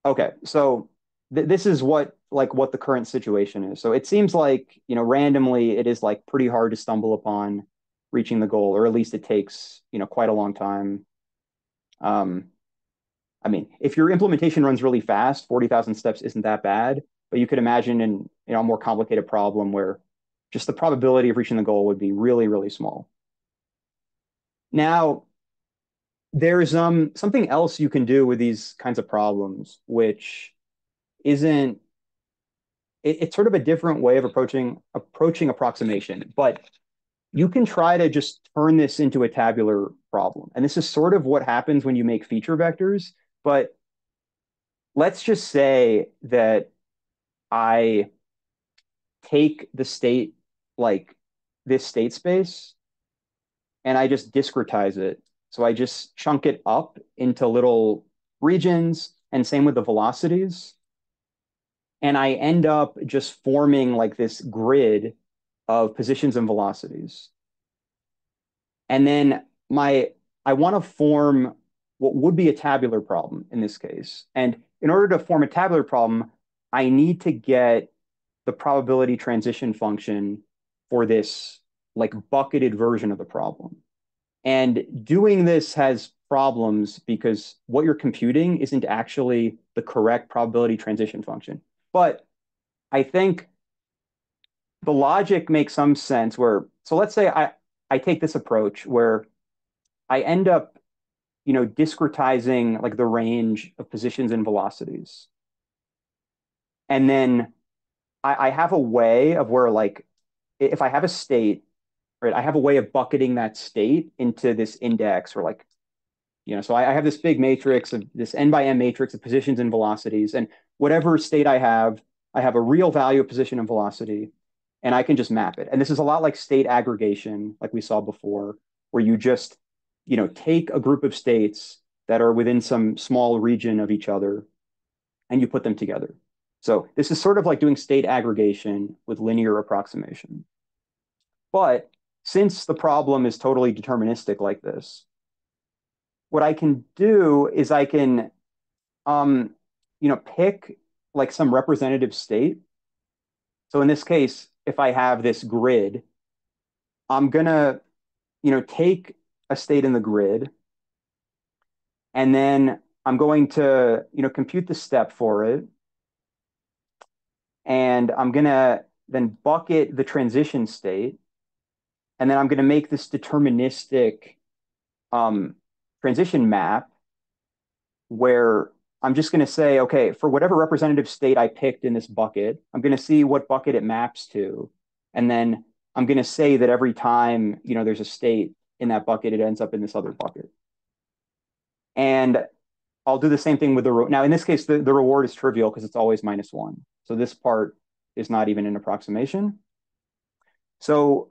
okay, so this is what the current situation is. So it seems like, randomly it is like pretty hard to stumble upon reaching the goal, or at least it takes, quite a long time. I mean, if your implementation runs really fast, 40,000 steps isn't that bad, but you could imagine in, a more complicated problem where just the probability of reaching the goal would be really, really small. Now, there's something else you can do with these kinds of problems, which isn't, it's sort of a different way of approaching approximation, but you can try to just turn this into a tabular problem. And this is sort of what happens when you make feature vectors. But let's just say that I take the state, like this state space, and I just discretize it. So I just chunk it up into little regions, and same with the velocities. And I end up just forming like this grid of positions and velocities. And then I want to form what would be a tabular problem in this case. And in order to form a tabular problem, I need to get the probability transition function for this like bucketed version of the problem. And doing this has problems because what you're computing isn't actually the correct probability transition function. But I think the logic makes some sense where, so let's say I take this approach where I end up, discretizing like the range of positions and velocities. And then I have a way of where, like, if I have a state, right, I have a way of bucketing that state into this index, or like, so I have this big matrix of this n by n matrix of positions and velocities. And whatever state I have a real value of position and velocity. and I can just map it. And this is a lot like state aggregation, like we saw before, where you just, take a group of states that are within some small region of each other and you put them together. So this is sort of like doing state aggregation with linear approximation. But since the problem is totally deterministic like this, what I can do is I can, pick like some representative state. So in this case, if I have this grid, I'm gonna, take a state in the grid, and then I'm going to, compute the step for it, and I'm gonna then bucket the transition state, and then I'm gonna make this deterministic um, transition map where I'm just going to say, okay, for whatever representative state I picked in this bucket, I'm going to see what bucket it maps to. And then I'm going to say that every time, there's a state in that bucket, it ends up in this other bucket. And I'll do the same thing with now in this case, the reward is trivial because it's always -1. So this part is not even an approximation. So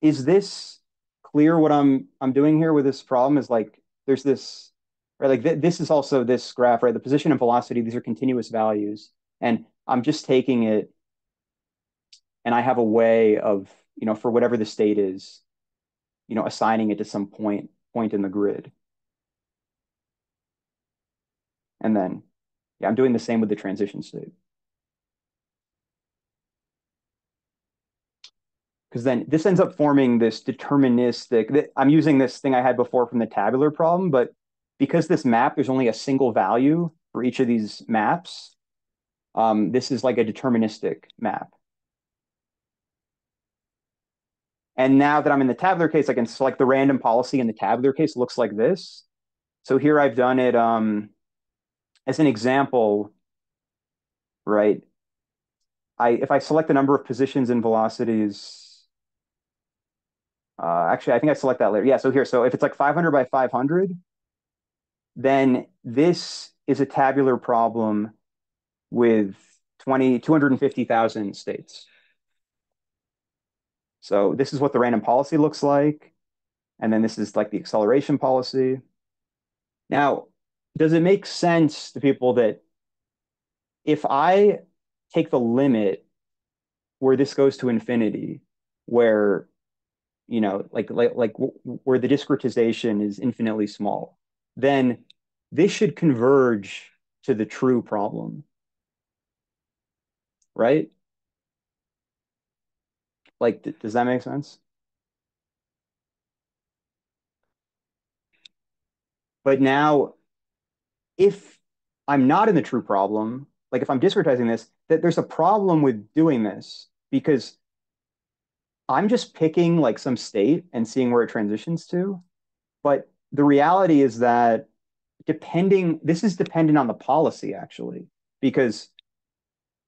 is this clear what I'm doing here with this problem is like there's this right like this is also this graph, right? The position and velocity, these are continuous values, and I'm just taking it and I have a way of, for whatever the state is, assigning it to some point in the grid. And then yeah, I'm doing the same with the transition state. Because then this ends up forming this deterministic, I'm using this thing I had before from the tabular problem, but because this map, there's only a single value for each of these maps, this is like a deterministic map. And now that I'm in the tabular case, I can select the random policy in the tabular case. It looks like this. So here I've done it as an example, right? If I select the number of positions and velocities, actually, I think I select that later. Yeah, so here, so if it's like 500 by 500, then this is a tabular problem with 250,000 states. So this is what the random policy looks like. And then this is like the acceleration policy. Now, does it make sense to people that if I take the limit where this goes to infinity, where, where the discretization is infinitely small, then this should converge to the true problem, right? Like, does that make sense? But now, if I'm not in the true problem, like if I'm discretizing this, that there's a problem with doing this because I'm just picking like some state and seeing where it transitions to. But the reality is that this is dependent on the policy actually, because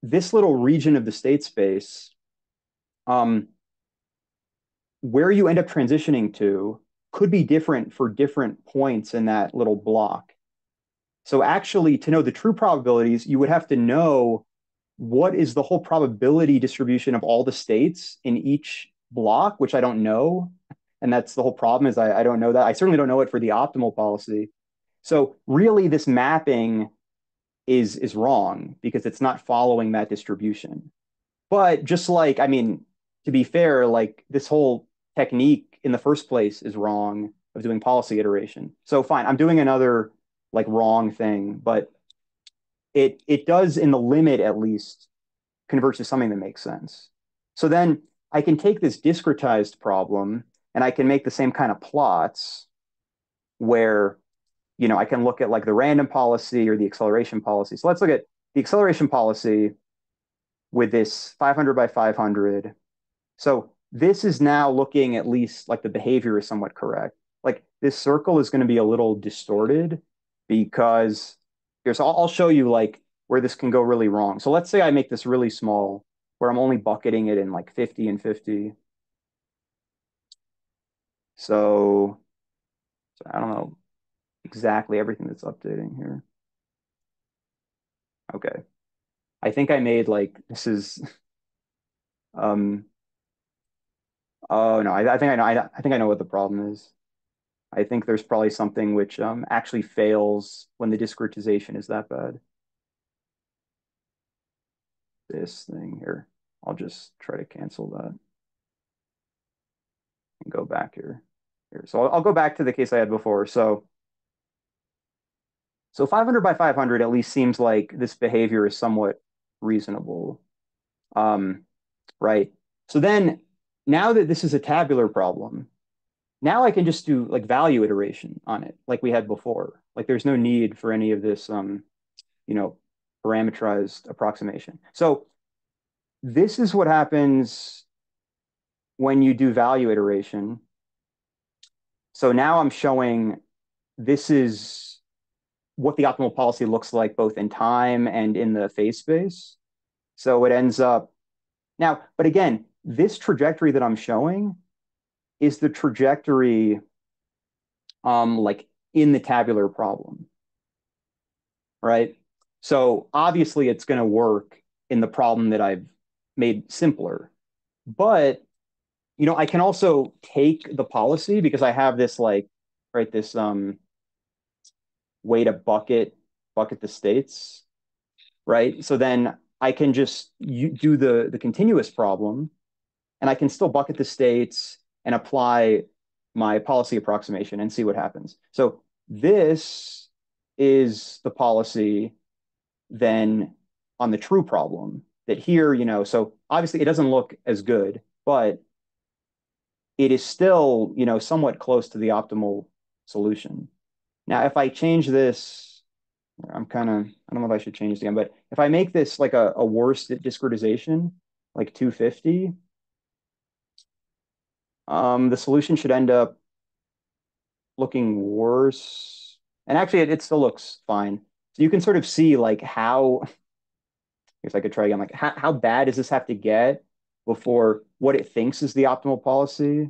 this little region of the state space, where you end up transitioning to could be different for different points in that little block. So actually, to know the true probabilities, you would have to know what is the whole probability distribution of all the states in each block, which I don't know. And that's the whole problem is I don't know that. I certainly don't know it for the optimal policy. So really this mapping is wrong because it's not following that distribution. But just like, I mean, to be fair, like this whole technique in the first place is wrong of doing policy iteration. So fine, I'm doing another like wrong thing, but it does in the limit at least converge to something that makes sense. So then I can take this discretized problem and I can make the same kind of plots where, I can look at like the random policy or the acceleration policy. So let's look at the acceleration policy with this 500 by 500. So this is now looking at least like the behavior is somewhat correct. Like this circle is going to be a little distorted because here's, I'll show you like where this can go really wrong. So let's say I make this really small where I'm only bucketing it in like 50 and 50. So I don't know exactly everything that's updating here. Okay. I think I made like this is um oh no, I think I know I think I know what the problem is. I think there's probably something which actually fails when the discretization is that bad. This thing here. I'll just try to cancel that and go back here. So I'll go back to the case I had before. So 500 by 500 at least seems like this behavior is somewhat reasonable. Um, right. So then now that this is a tabular problem, now I can just do like value iteration on it like we had before. Like there's no need for any of this, you know, parameterized approximation. So this is what happens when you do value iteration. So now I'm showing this is what the optimal policy looks like both in time and in the phase space. So it ends up now, but again, this trajectory that I'm showing is the trajectory like in the tabular problem, right? So obviously it's going to work in the problem that I've made simpler. But I can also take the policy because I have this like right this way to bucket the states, right? So then I can just do the continuous problem and I can still bucket the states and apply my policy approximation and see what happens. So this is the policy then on the true problem that here, so obviously it doesn't look as good, but it is still, somewhat close to the optimal solution. Now, if I change this, I don't know if I should change this again, but if I make this like a worse discretization, like 250, the solution should end up looking worse. And actually, it still looks fine. So you can sort of see like how, I guess I could try again, like how bad does this have to get before what it thinks is the optimal policy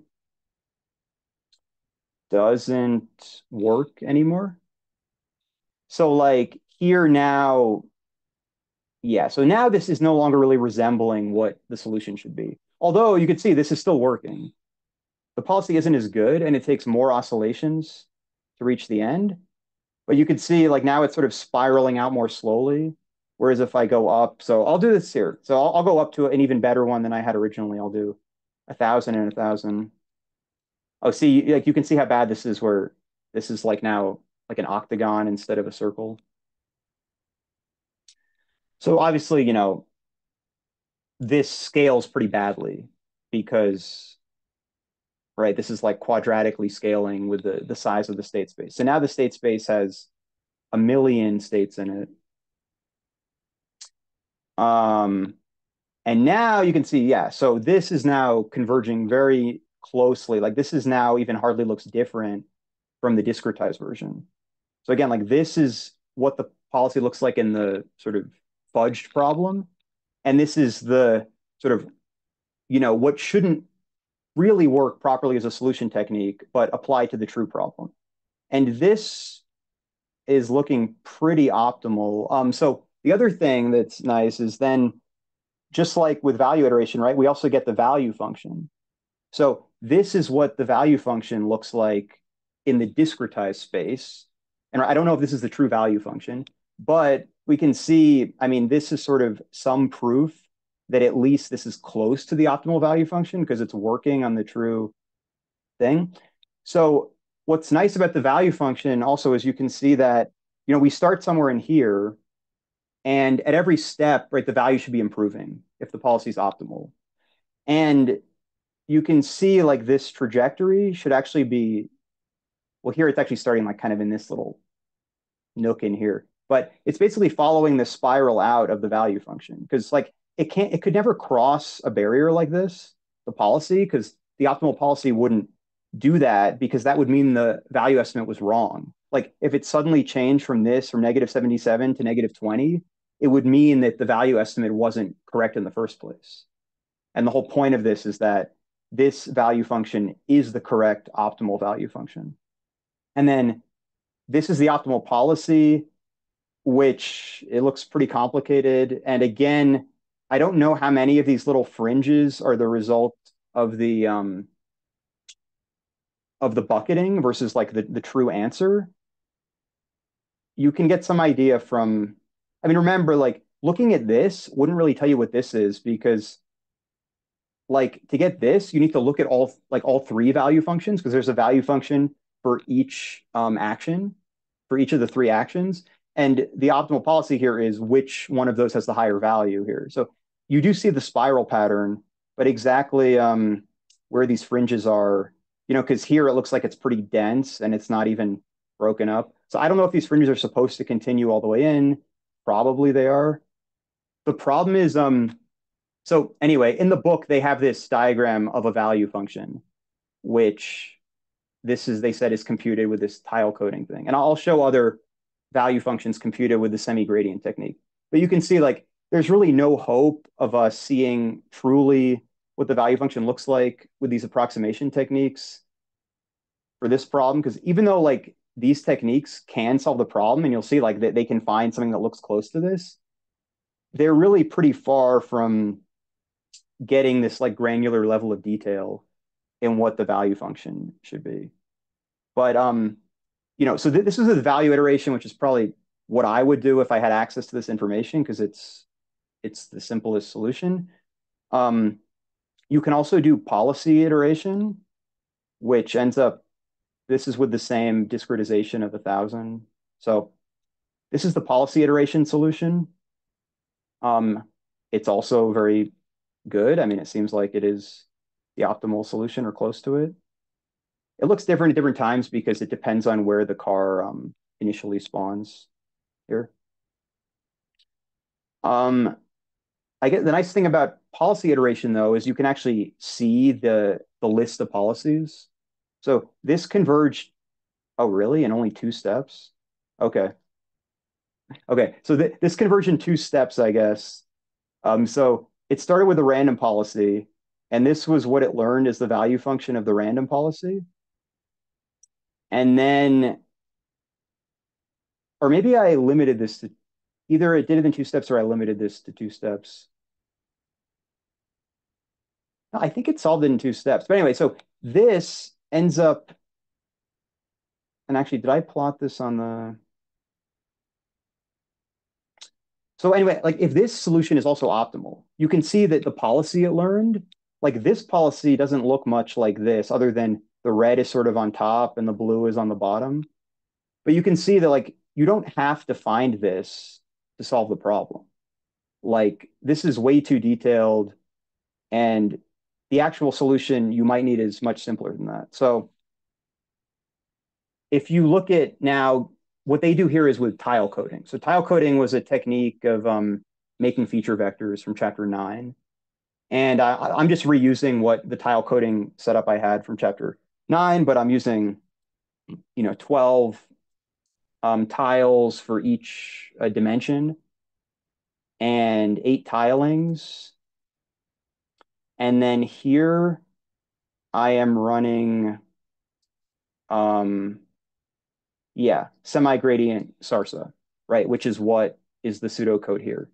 doesn't work anymore? So like here now, yeah, so now this is no longer really resembling what the solution should be. Although you could see this is still working. The policy isn't as good and it takes more oscillations to reach the end. But you could see like now it's sort of spiraling out more slowly. Whereas if I go up, so I'll do this here. So I'll go up to an even better one than I had originally. I'll do 1,000 and 1,000. Oh, see, like you can see how bad this is where this is like now like an octagon instead of a circle. So obviously, this scales pretty badly because, right, this is like quadratically scaling with the size of the state space. So now the state space has a million states in it. And now you can see, yeah, so this is now converging very closely. Like this is now even hardly looks different from the discretized version. So again, like this is what the policy looks like in the sort of fudged problem. And this is the sort of, what shouldn't really work properly as a solution technique, but apply to the true problem. And this is looking pretty optimal. So the other thing that's nice is then just like with value iteration, right? We also get the value function. So this is what the value function looks like in the discretized space. And I don't know if this is the true value function, but we can see, I mean, this is sort of some proof that at least this is close to the optimal value function because it's working on the true thing. So what's nice about the value function also is you can see that, we start somewhere in here and at every step, right, the value should be improving if the policy is optimal. And you can see like this trajectory should actually be, well, here it's actually starting like kind of in this little nook in here, but it's basically following the spiral out of the value function because like it could never cross a barrier like this, the policy, because the optimal policy wouldn't do that because that would mean the value estimate was wrong. Like if it suddenly changed from negative 77 to negative 20, it would mean that the value estimate wasn't correct in the first place. And the whole point of this is that this value function is the correct optimal value function. And then this is the optimal policy which it looks pretty complicated. And again, I don't know how many of these little fringes are the result of the bucketing versus like the true answer. You can get some idea from, I mean, remember, like looking at this wouldn't really tell you what this is because like to get this, you need to look at all three value functions because there's a value function for each action, for each of the three actions. And the optimal policy here is which one of those has the higher value here. So you do see the spiral pattern, but exactly where these fringes are, because here it looks like it's pretty dense and it's not even broken up. So I don't know if these fringes are supposed to continue all the way in. Probably they are. The problem is, so anyway, in the book, they have this diagram of a value function, which they said is computed with this tile coding thing. And I'll show other value functions computed with the semi-gradient technique. But you can see like there's really no hope of us seeing truly what the value function looks like with these approximation techniques for this problem. Because even though like these techniques can solve the problem, and you'll see like that they can find something that looks close to this, they're really pretty far from getting this like granular level of detail in what the value function should be. But so this is the value iteration, which is probably what I would do if I had access to this information because it's the simplest solution. You can also do policy iteration, which ends up, this is with the same discretization of 1,000. So this is the policy iteration solution. It's also very good. I mean, it seems like it is the optimal solution or close to it. It looks different at different times because it depends on where the car initially spawns here. I guess the nice thing about policy iteration though is you can actually see the list of policies. So this converged, oh really? In only 2 steps? Okay. Okay, so this converged in 2 steps, I guess. So it started with a random policy, and this was what it learned as the value function of the random policy. And then, or maybe I limited this to, either it did it in 2 steps or I limited this to 2 steps. No, I think it solved it in 2 steps. But anyway, so this ends up, and actually, did I plot this on the, so anyway, like if this solution is also optimal, you can see that the policy it learned, like this policy doesn't look much like this other than the red is sort of on top and the blue is on the bottom. But you can see that like you don't have to find this to solve the problem. Like this is way too detailed and the actual solution you might need is much simpler than that. So if you look at now, what they do here is with tile coding. So tile coding was a technique of making feature vectors from chapter 9. And I'm just reusing what the tile coding setup I had from chapter 9, but I'm using 12 tiles for each dimension and 8 tilings. And then here I am running, semi-gradient Sarsa, right? Which is what is the pseudocode here.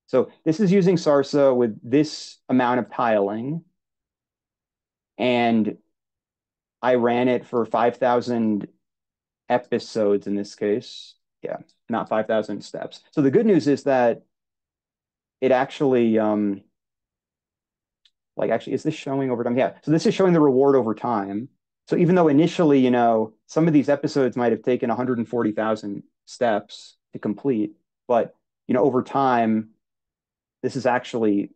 So this is using Sarsa with this amount of tiling. And I ran it for 5,000 episodes in this case. Yeah, not 5,000 steps. So the good news is that it actually, actually, is this showing over time? Yeah, so this is showing the reward over time. So even though initially, some of these episodes might have taken 140,000 steps to complete, but, over time, this is actually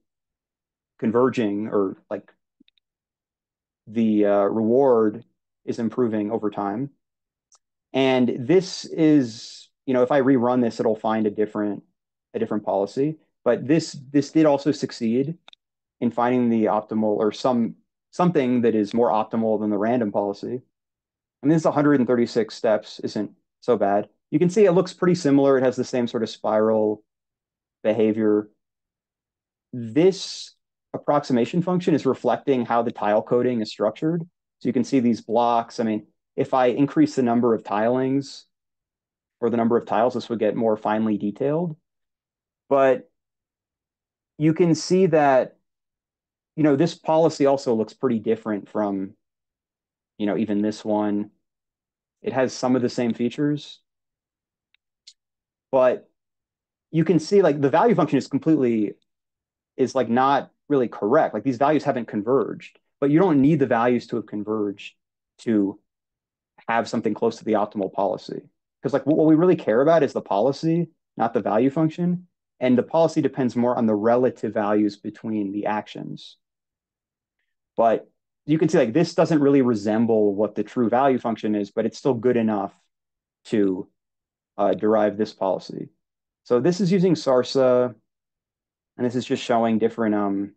converging or like the reward is improving over time. And this is, if I rerun this, it'll find a different policy. But this did also succeed in finding the optimal or something that is more optimal than the random policy. I mean, this 136 steps isn't so bad. You can see it looks pretty similar. It has the same sort of spiral behavior. This approximation function is reflecting how the tile coding is structured. So you can see these blocks. I mean, if I increase the number of tilings, for the number of tiles, this would get more finely detailed. But you can see that, this policy also looks pretty different from, even this one. It has some of the same features, but you can see like the value function is like not really correct. Like these values haven't converged, but you don't need the values to have converged to have something close to the optimal policy. Because like what we really care about is the policy, not the value function. And the policy depends more on the relative values between the actions. But you can see like this doesn't really resemble what the true value function is, but it's still good enough to derive this policy. So this is using Sarsa, and this is just showing different,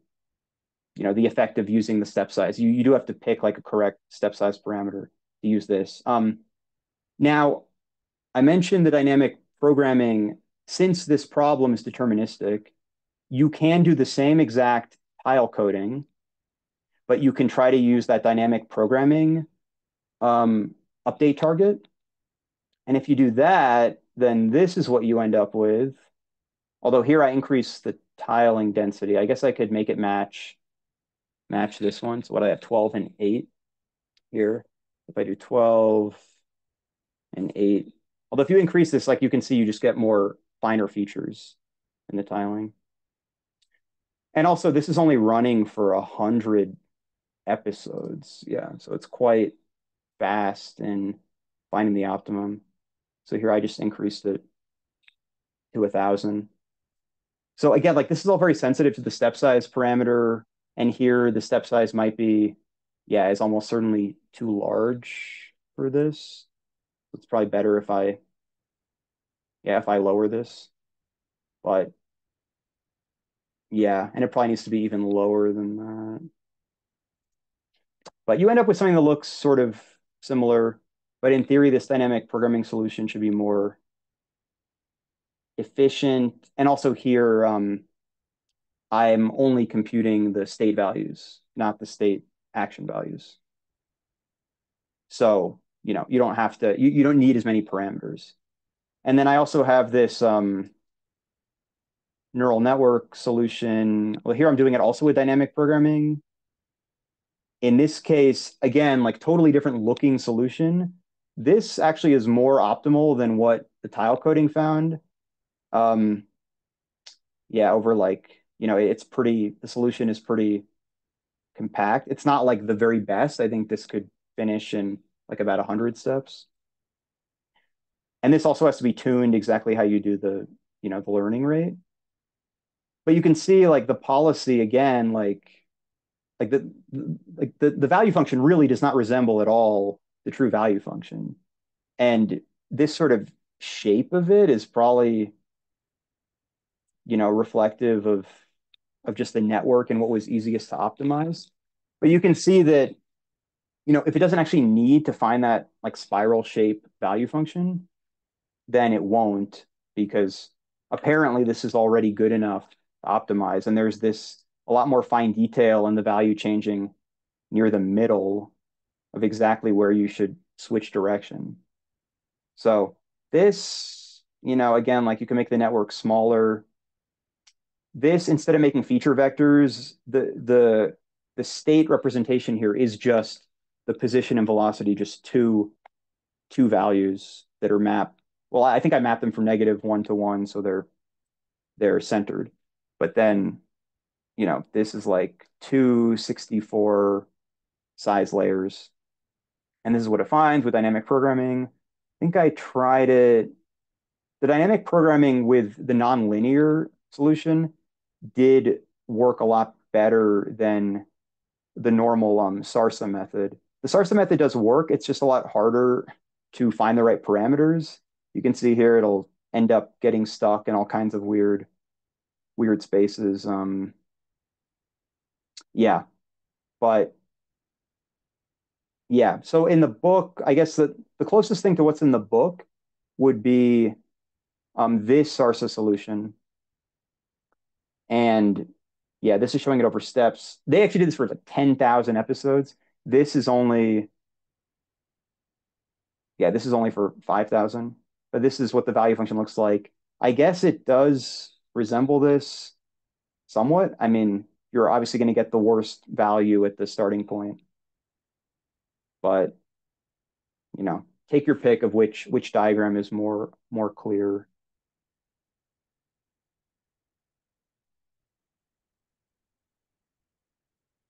the effect of using the step size. You do have to pick like a correct step size parameter to use this. Now, I mentioned the dynamic programming. Since this problem is deterministic, you can do the same exact tile coding, but you can try to use that dynamic programming update target. And if you do that, then this is what you end up with. Although here I increase the tiling density. I guess I could make it match this one. So what I have 12 and 8 here. If I do 12 and 8, although if you increase this, like you can see, you just get more finer features in the tiling. And also this is only running for 100 episodes. Yeah, so it's quite fast in finding the optimum. So here I just increased it to 1,000. So again, like this is all very sensitive to the step size parameter. And here the step size might be, is almost certainly too large for this. It's probably better if I lower this. But yeah, and it probably needs to be even lower than that. But you end up with something that looks sort of similar. But in theory, this dynamic programming solution should be more efficient. And also here, I'm only computing the state values, not the state action values. So, you don't have to, you don't need as many parameters. And then I also have this neural network solution. Well, here I'm doing it also with dynamic programming. In this case, again, like totally different looking solution. This actually is more optimal than what the tile coding found. Over like, the solution is pretty compact. It's not like the very best. I think this could finish in like about 100 steps. And this also has to be tuned exactly how you do the learning rate. But you can see like the policy again, the value function really does not resemble at all the true value function. And this sort of shape of it is probably, reflective of just the network and what was easiest to optimize. But you can see that, if it doesn't actually need to find that like spiral shape value function, then it won't, because apparently this is already good enough to optimize. And there's a lot more fine detail in the value changing near the middle of exactly where you should switch direction. So this, again, like you can make the network smaller. This, instead of making feature vectors, the state representation here is just the position and velocity, just two values that are mapped. Well, I think I mapped them from -1 to 1, so they're centered. But then, this is like 264 size layers. And this is what it finds with dynamic programming. I think I tried it. The dynamic programming with the nonlinear solution did work a lot better than the normal Sarsa method. The Sarsa method does work. It's just a lot harder to find the right parameters. You can see here it'll end up getting stuck in all kinds of weird spaces. But yeah, so in the book, I guess the closest thing to what's in the book would be this Sarsa solution. And yeah, this is showing it over steps. They actually did this for like 10,000 episodes. This is only for 5,000. but this is what the value function looks like. I guess it does resemble this somewhat. I mean, you're obviously going to get the worst value at the starting point, but take your pick of which diagram is more clear.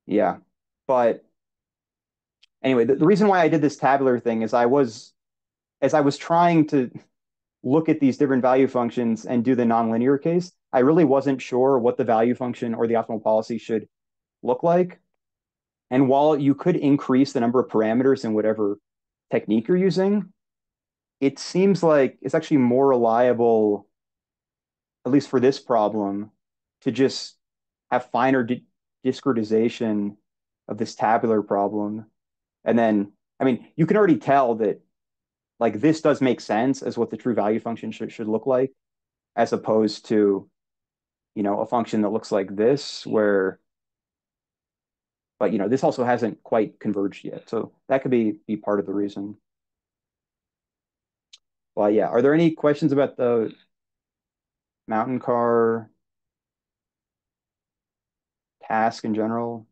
Yeah, but anyway, the reason why I did this tabular thing is as I was trying to look at these different value functions and do the nonlinear case, I really wasn't sure what the value function or the optimal policy should look like. And while you could increase the number of parameters in whatever technique you're using, it seems like it's actually more reliable, at least for this problem, to just have finer discretization of this tabular problem. And then, I mean, you can already tell that like this does make sense as what the true value function should look like, as opposed to, a function that looks like this, where, but this also hasn't quite converged yet. So that could be part of the reason. Well, yeah. Are there any questions about the mountain car task in general?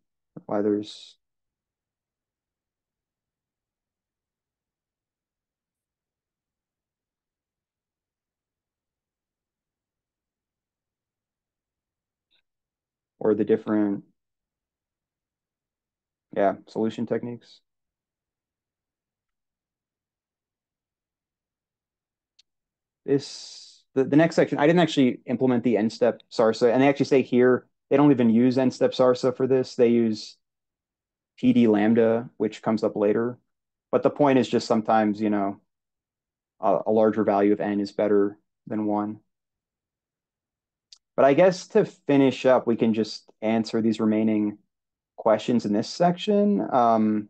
Why there's or the different, yeah, solution techniques? The next section, I didn't actually implement the end step Sarsa, and they actually say here they don't even use end step Sarsa for this. They use PD lambda, which comes up later. But the point is just sometimes, a larger value of n is better than one. But I guess to finish up, we can just answer these remaining questions in this section.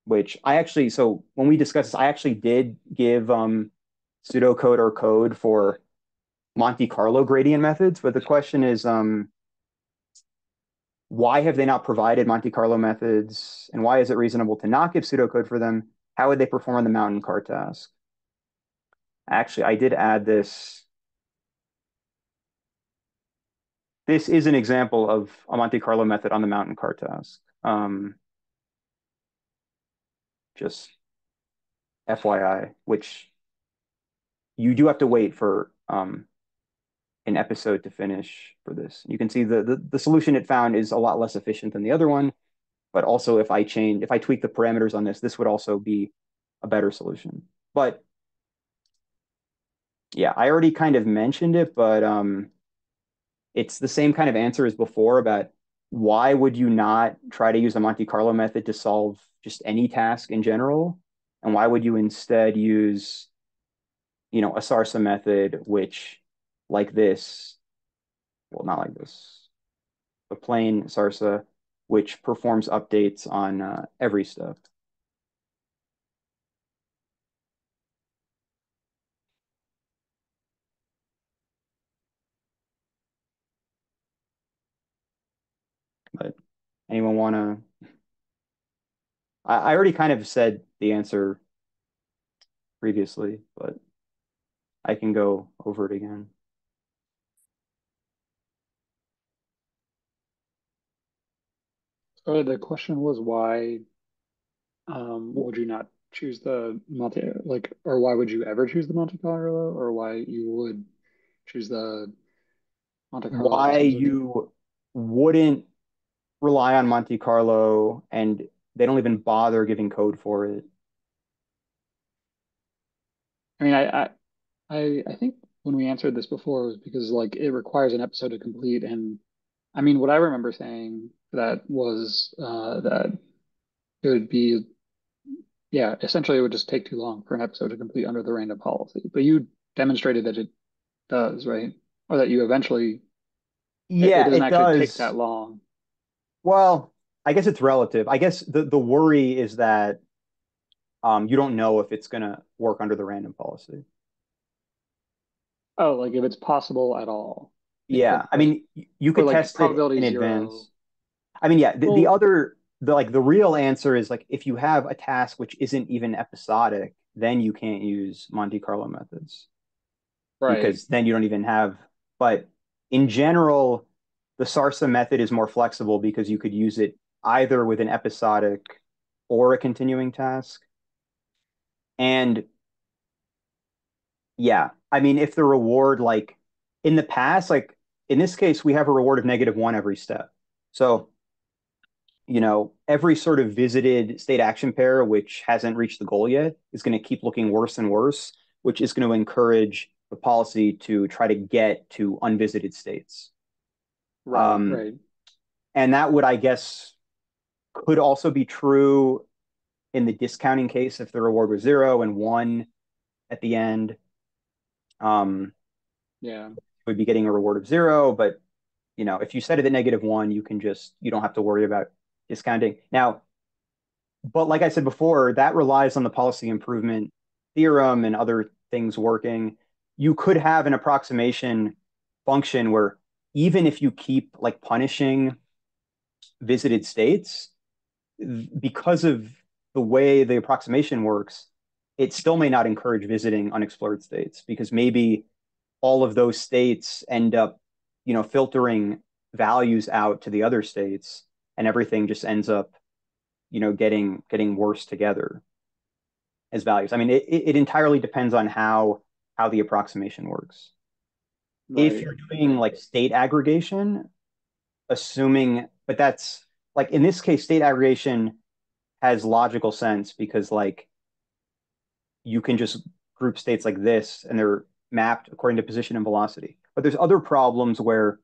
Which I actually, so when we discussed this, I actually did give pseudocode or code for Monte Carlo gradient methods, but the question is, why have they not provided Monte Carlo methods, and why is it reasonable to not give pseudocode for them? How would they perform on the mountain car task? Actually, I did add this. This is an example of a Monte Carlo method on the mountain car task. Just FYI, which you do have to wait for an episode to finish for this. You can see the solution it found is a lot less efficient than the other one, but also if I tweak the parameters on this would also be a better solution. But yeah, I already kind of mentioned it, but it's the same kind of answer as before about why would you not try to use the Monte Carlo method to solve just any task in general? And why would you instead use, a Sarsa method, which like this, well, not like this, a plain Sarsa, which performs updates on every step. But anyone want to? I already kind of said the answer previously, but I can go over it again. So the question was why would you not choose the Monte, like, or why would you ever choose the Monte Carlo, or why you would choose the Monte Carlo over Why some sort of. you wouldn't rely on Monte Carlo, and they don't even bother giving code for it. I mean, I think when we answered this before it was because like it requires an episode to complete, and I mean, what I remember saying that was that it would be, yeah, essentially it would just take too long for an episode to complete under the random policy. But you demonstrated that it does, right? Or that you eventually, it Yeah, doesn't it actually take does. that long. Well, I guess it's relative. I guess the worry is that you don't know if it's going to work under the random policy. Oh, like if it's possible at all. Yeah, I mean, you Or could like test it probability in zero. advance. I mean, yeah, Well, the real answer is like if you have a task which isn't even episodic, then you can't use Monte Carlo methods Right. because then you don't even have, but in general, the Sarsa method is more flexible because you could use it either with an episodic or a continuing task. And yeah, I mean, if the reward, like in the past, like in this case, we have a reward of -1 every step. So, every sort of visited state action pair, which hasn't reached the goal yet, is going to keep looking worse and worse, which is going to encourage the policy to try to get to unvisited states. Right. Um, Right. and that would, I guess, could also be true in the discounting case if the reward was 0 and 1 at the end. Um, Yeah. would be getting a reward of 0, but if you set it at -1, you don't have to worry about discounting. Now, but like I said before, that relies on the policy improvement theorem and other things working. You could have an approximation function where even if you keep like punishing visited states, because of the way the approximation works, it still may not encourage visiting unexplored states because maybe all of those states end up, filtering values out to the other states, and everything just ends up, getting worse together as values. I mean, it entirely depends on how the approximation works. If Right. you're doing like state aggregation, assuming, but that's like in this case, state aggregation has logical sense because like you can just group states like this and they're mapped according to position and velocity. But there's other problems where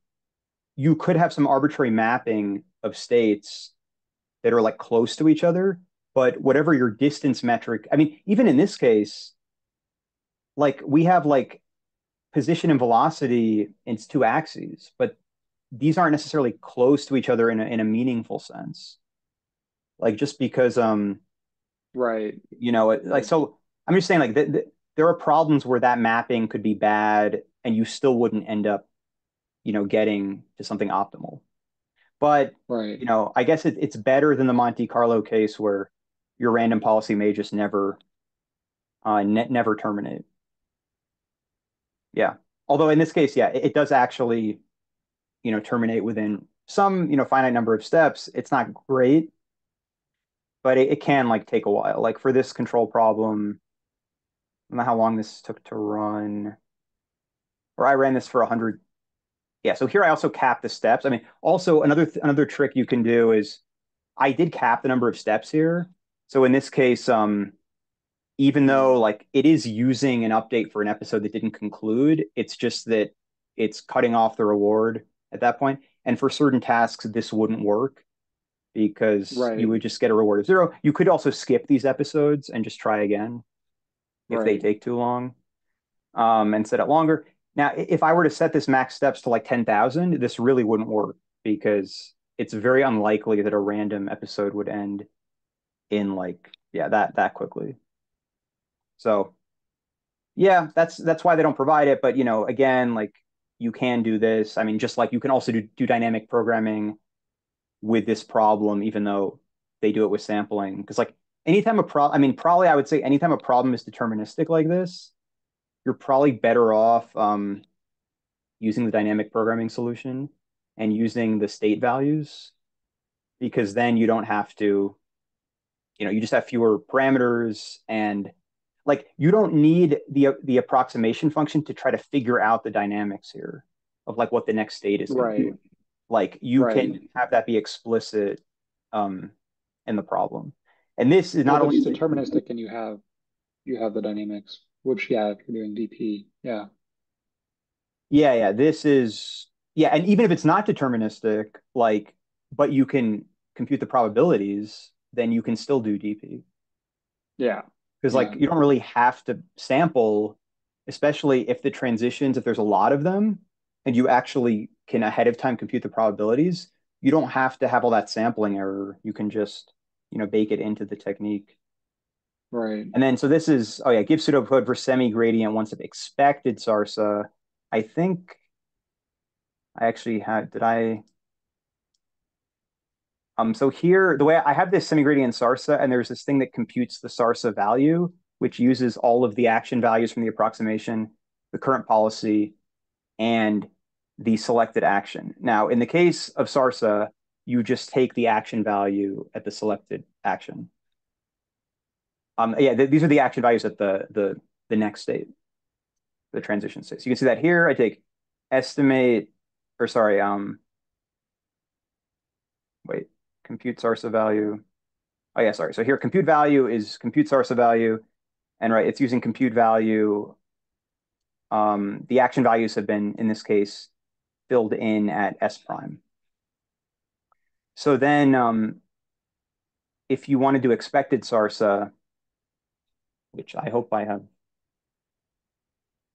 you could have some arbitrary mapping of states that are like close to each other, but whatever your distance metric, I mean, even in this case, like we have like position and velocity in its two axes, but these aren't necessarily close to each other in a meaningful sense. Like just because Right. like so I'm just saying like there are problems where that mapping could be bad and you still wouldn't end up, getting to something optimal. But, Right. I guess it's better than the Monte Carlo case where your random policy may just never terminate. Yeah. Although in this case, yeah, it does actually, terminate within some, finite number of steps. It's not great, but it can like take a while. Like for this control problem, I don't know how long this took to run, or I ran this for 100. Yeah. So here I also cap the steps. I mean, also another trick you can do is I did cap the number of steps here. So in this case, even though Mm. like it is using an update for an episode that didn't conclude, it's just that it's cutting off the reward at that point. And for certain tasks, this wouldn't work because you Right. would just get a reward of 0. You could also skip these episodes and just try again if they Right. take too long, and set it longer. Now, if I were to set this max steps to like 10,000, this really wouldn't work because it's very unlikely that a random episode would end in like, yeah, that quickly. So yeah, that's why they don't provide it. But again, like you can do this. I mean, just like you can also do dynamic programming with this problem, even though they do it with sampling. Because like anytime I mean, probably I would say anytime a problem is deterministic like this, you're probably better off using the dynamic programming solution and using the state values because then you don't have to, you just have fewer parameters and like you don't need the approximation function to try to figure out the dynamics here of like what the next state is going to be. Right. Like you Right. can have that be explicit um, in the problem. And this is Well, not if only it's deterministic and you have the dynamics, which yeah, if you're doing DP, yeah. yeah, this is yeah, and even if it's not deterministic, like but you can compute the probabilities, then you can still do DP. Yeah. Because like Yeah. you don't really have to sample, especially if the transitions, if there's a lot of them, and you actually can ahead of time compute the probabilities, you don't have to have all that sampling error. You can just, bake it into the technique. Right. And then so this is, oh yeah, give pseudocode for semi-gradient once of expected Sarsa. I think I actually had, did I? So here, the way I have this semi-gradient Sarsa, and there's this thing that computes the Sarsa value. which uses all of the action values from the approximation, the current policy, and the selected action. Now, in the case of Sarsa, you just take the action value at the selected action. These are the action values at the next state, the transition state. So you can see that here. I take estimate, or sorry, compute Sarsa value. Oh yeah, sorry. So here, compute value is compute Sarsa value, and right, it's using compute value. The action values have been, in this case, filled in at S prime. So then, if you want to do expected Sarsa, which I hope I have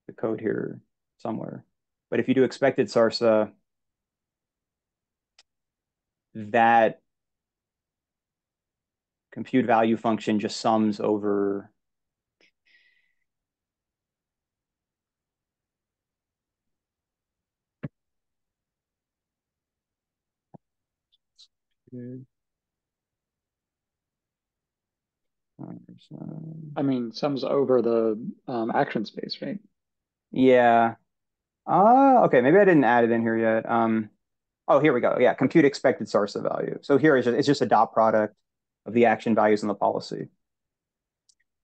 the code here somewhere, but if you do expected Sarsa, that compute value function just sums over I mean, sums over the action space, right? Yeah. Okay, maybe I didn't add it in here yet. Oh, here we go. Yeah, compute expected Sarsa value. So here is it's just a dot product of the action values in the policy.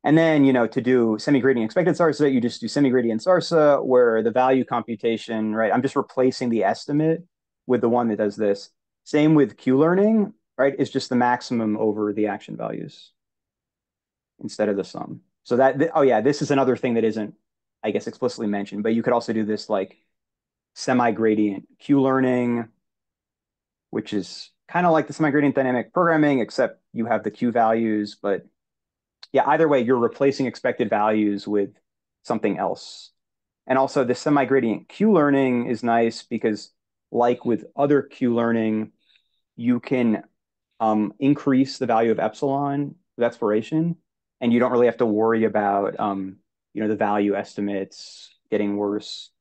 And then, to do semi-gradient expected Sarsa, you just do semi-gradient Sarsa, where the value computation, right? I'm just replacing the estimate with the one that does this. Same with Q-learning, right? It's just the maximum over the action values instead of the sum. So this is another thing that isn't, I guess, explicitly mentioned, but you could also do this like semi-gradient Q-learning, which is kind of like the semi-gradient dynamic programming, except you have the Q values. But yeah, either way, you're replacing expected values with something else. And also the semi-gradient Q-learning is nice because like with other Q-learning, you can increase the value of epsilon with exploration, and you don't really have to worry about the value estimates getting worse.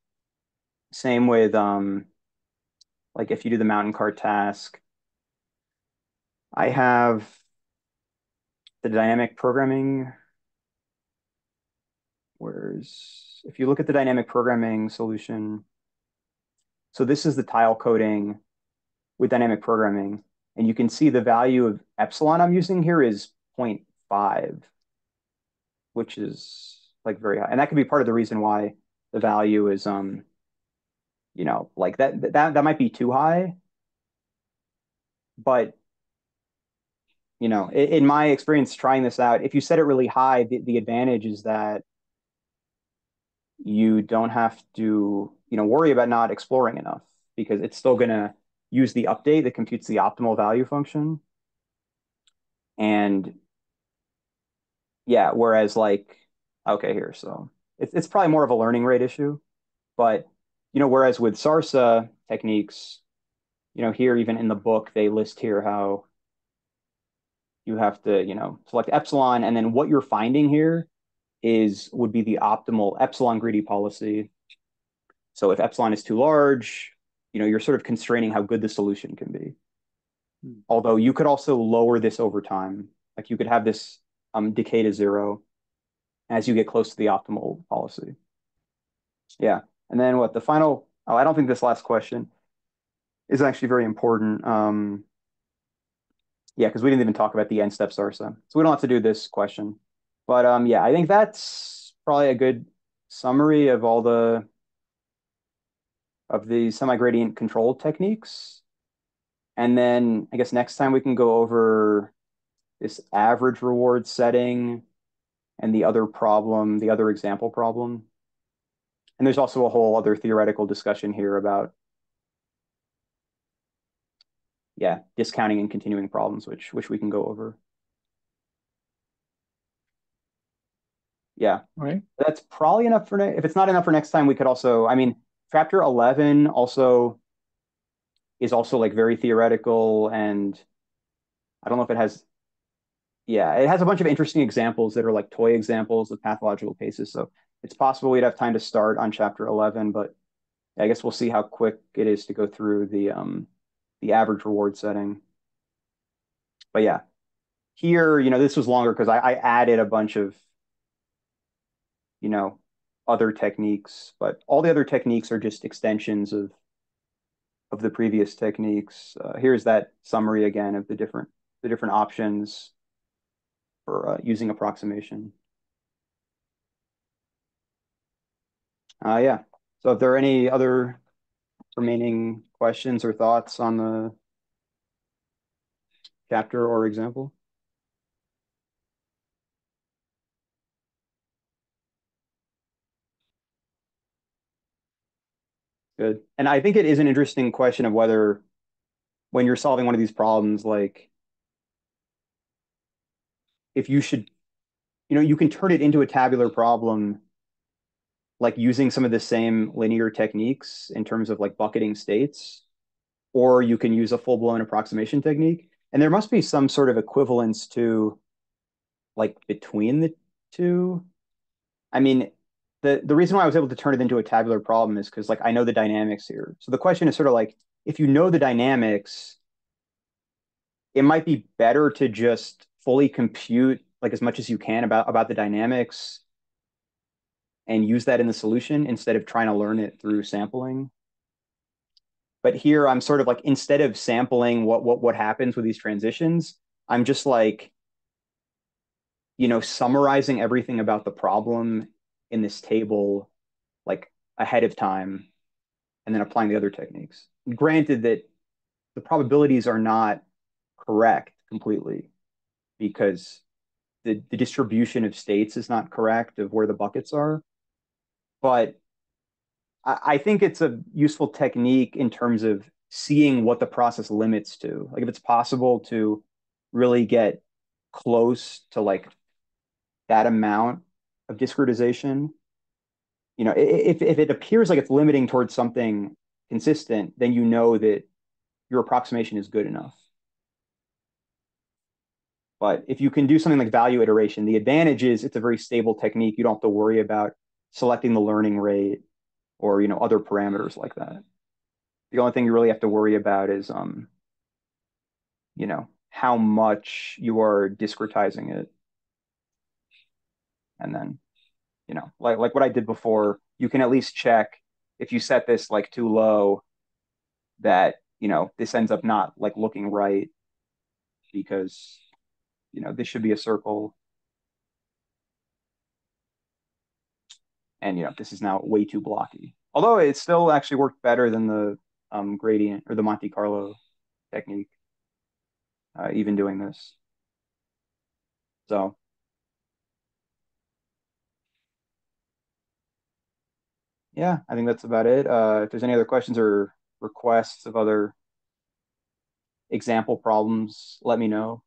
Same with like if you do the mountain cart task, I have the dynamic programming. Whereas if you look at the dynamic programming solution, so this is the tile coding with dynamic programming, and you can see the value of epsilon I'm using here is 0.5, which is like very high. And that could be part of the reason why the value is like that might be too high. But in my experience trying this out, if you set it really high, the advantage is that you don't have to, worry about not exploring enough because it's still going to use the update that computes the optimal value function. And yeah, whereas like, okay, here, so it's probably more of a learning rate issue, but whereas with Sarsa techniques, here even in the book, they list here how you have to, select epsilon, and then what you're finding here would be the optimal epsilon greedy policy. So if epsilon is too large, you're sort of constraining how good the solution can be. Although you could also lower this over time. Like you could have this decay to 0 as you get close to the optimal policy. Yeah. And then what the final, I don't think this last question is actually very important. Yeah, because we didn't even talk about the end step Sarsa. So we don't have to do this question. But yeah, I think that's probably a good summary of all the semi-gradient control techniques. And then I guess next time we can go over this average reward setting and the other problem, the other example problem. And there's also a whole other theoretical discussion here about, yeah, discounting and continuing problems, which we can go over. Yeah. All right. That's probably enough for if it's not enough for next time, we could also, I mean, chapter 11 also is also like very theoretical, and I don't know if it has, yeah, it has a bunch of interesting examples that are like toy examples of pathological cases. So it's possible we'd have time to start on chapter 11, but I guess we'll see how quick it is to go through the average reward setting. But yeah, here, this was longer because I added a bunch of you know, other techniques, but all the other techniques are just extensions of the previous techniques. Here's that summary again of the different options for using approximation. Yeah. So if there are any other remaining questions or thoughts on the chapter or example? Good. And I think it is an interesting question of whether when you're solving one of these problems, like if you should, you can turn it into a tabular problem, like using some of the same linear techniques in terms of like bucketing states, or you can use a full-blown approximation technique. And there must be some sort of equivalence to like between the two. I mean, the reason why I was able to turn it into a tabular problem is because like I know the dynamics here. So the question is sort of like if you know the dynamics, it might be better to just fully compute like as much as you can about the dynamics and use that in the solution instead of trying to learn it through sampling. But here I'm sort of like instead of sampling what happens with these transitions, I'm just like, summarizing everything about the problem in this table like ahead of time and then applying the other techniques. Granted that the probabilities are not correct completely because the distribution of states is not correct of where the buckets are. But I think it's a useful technique in terms of seeing what the process limits to. Like if it's possible to really get close to like that amount of discretization, if it appears like it's limiting towards something consistent, then you know that your approximation is good enough. But if you can do something like value iteration, the advantage is it's a very stable technique. You don't have to worry about selecting the learning rate or other parameters like that. The only thing you really have to worry about is how much you are discretizing it. And then, like what I did before, you can at least check if you set this like too low that, this ends up not like looking right because, this should be a circle. And, this is now way too blocky. Although it still actually worked better than the gradient or the Monte Carlo technique, even doing this. So yeah, I think that's about it. If there's any other questions or requests of other example problems, let me know.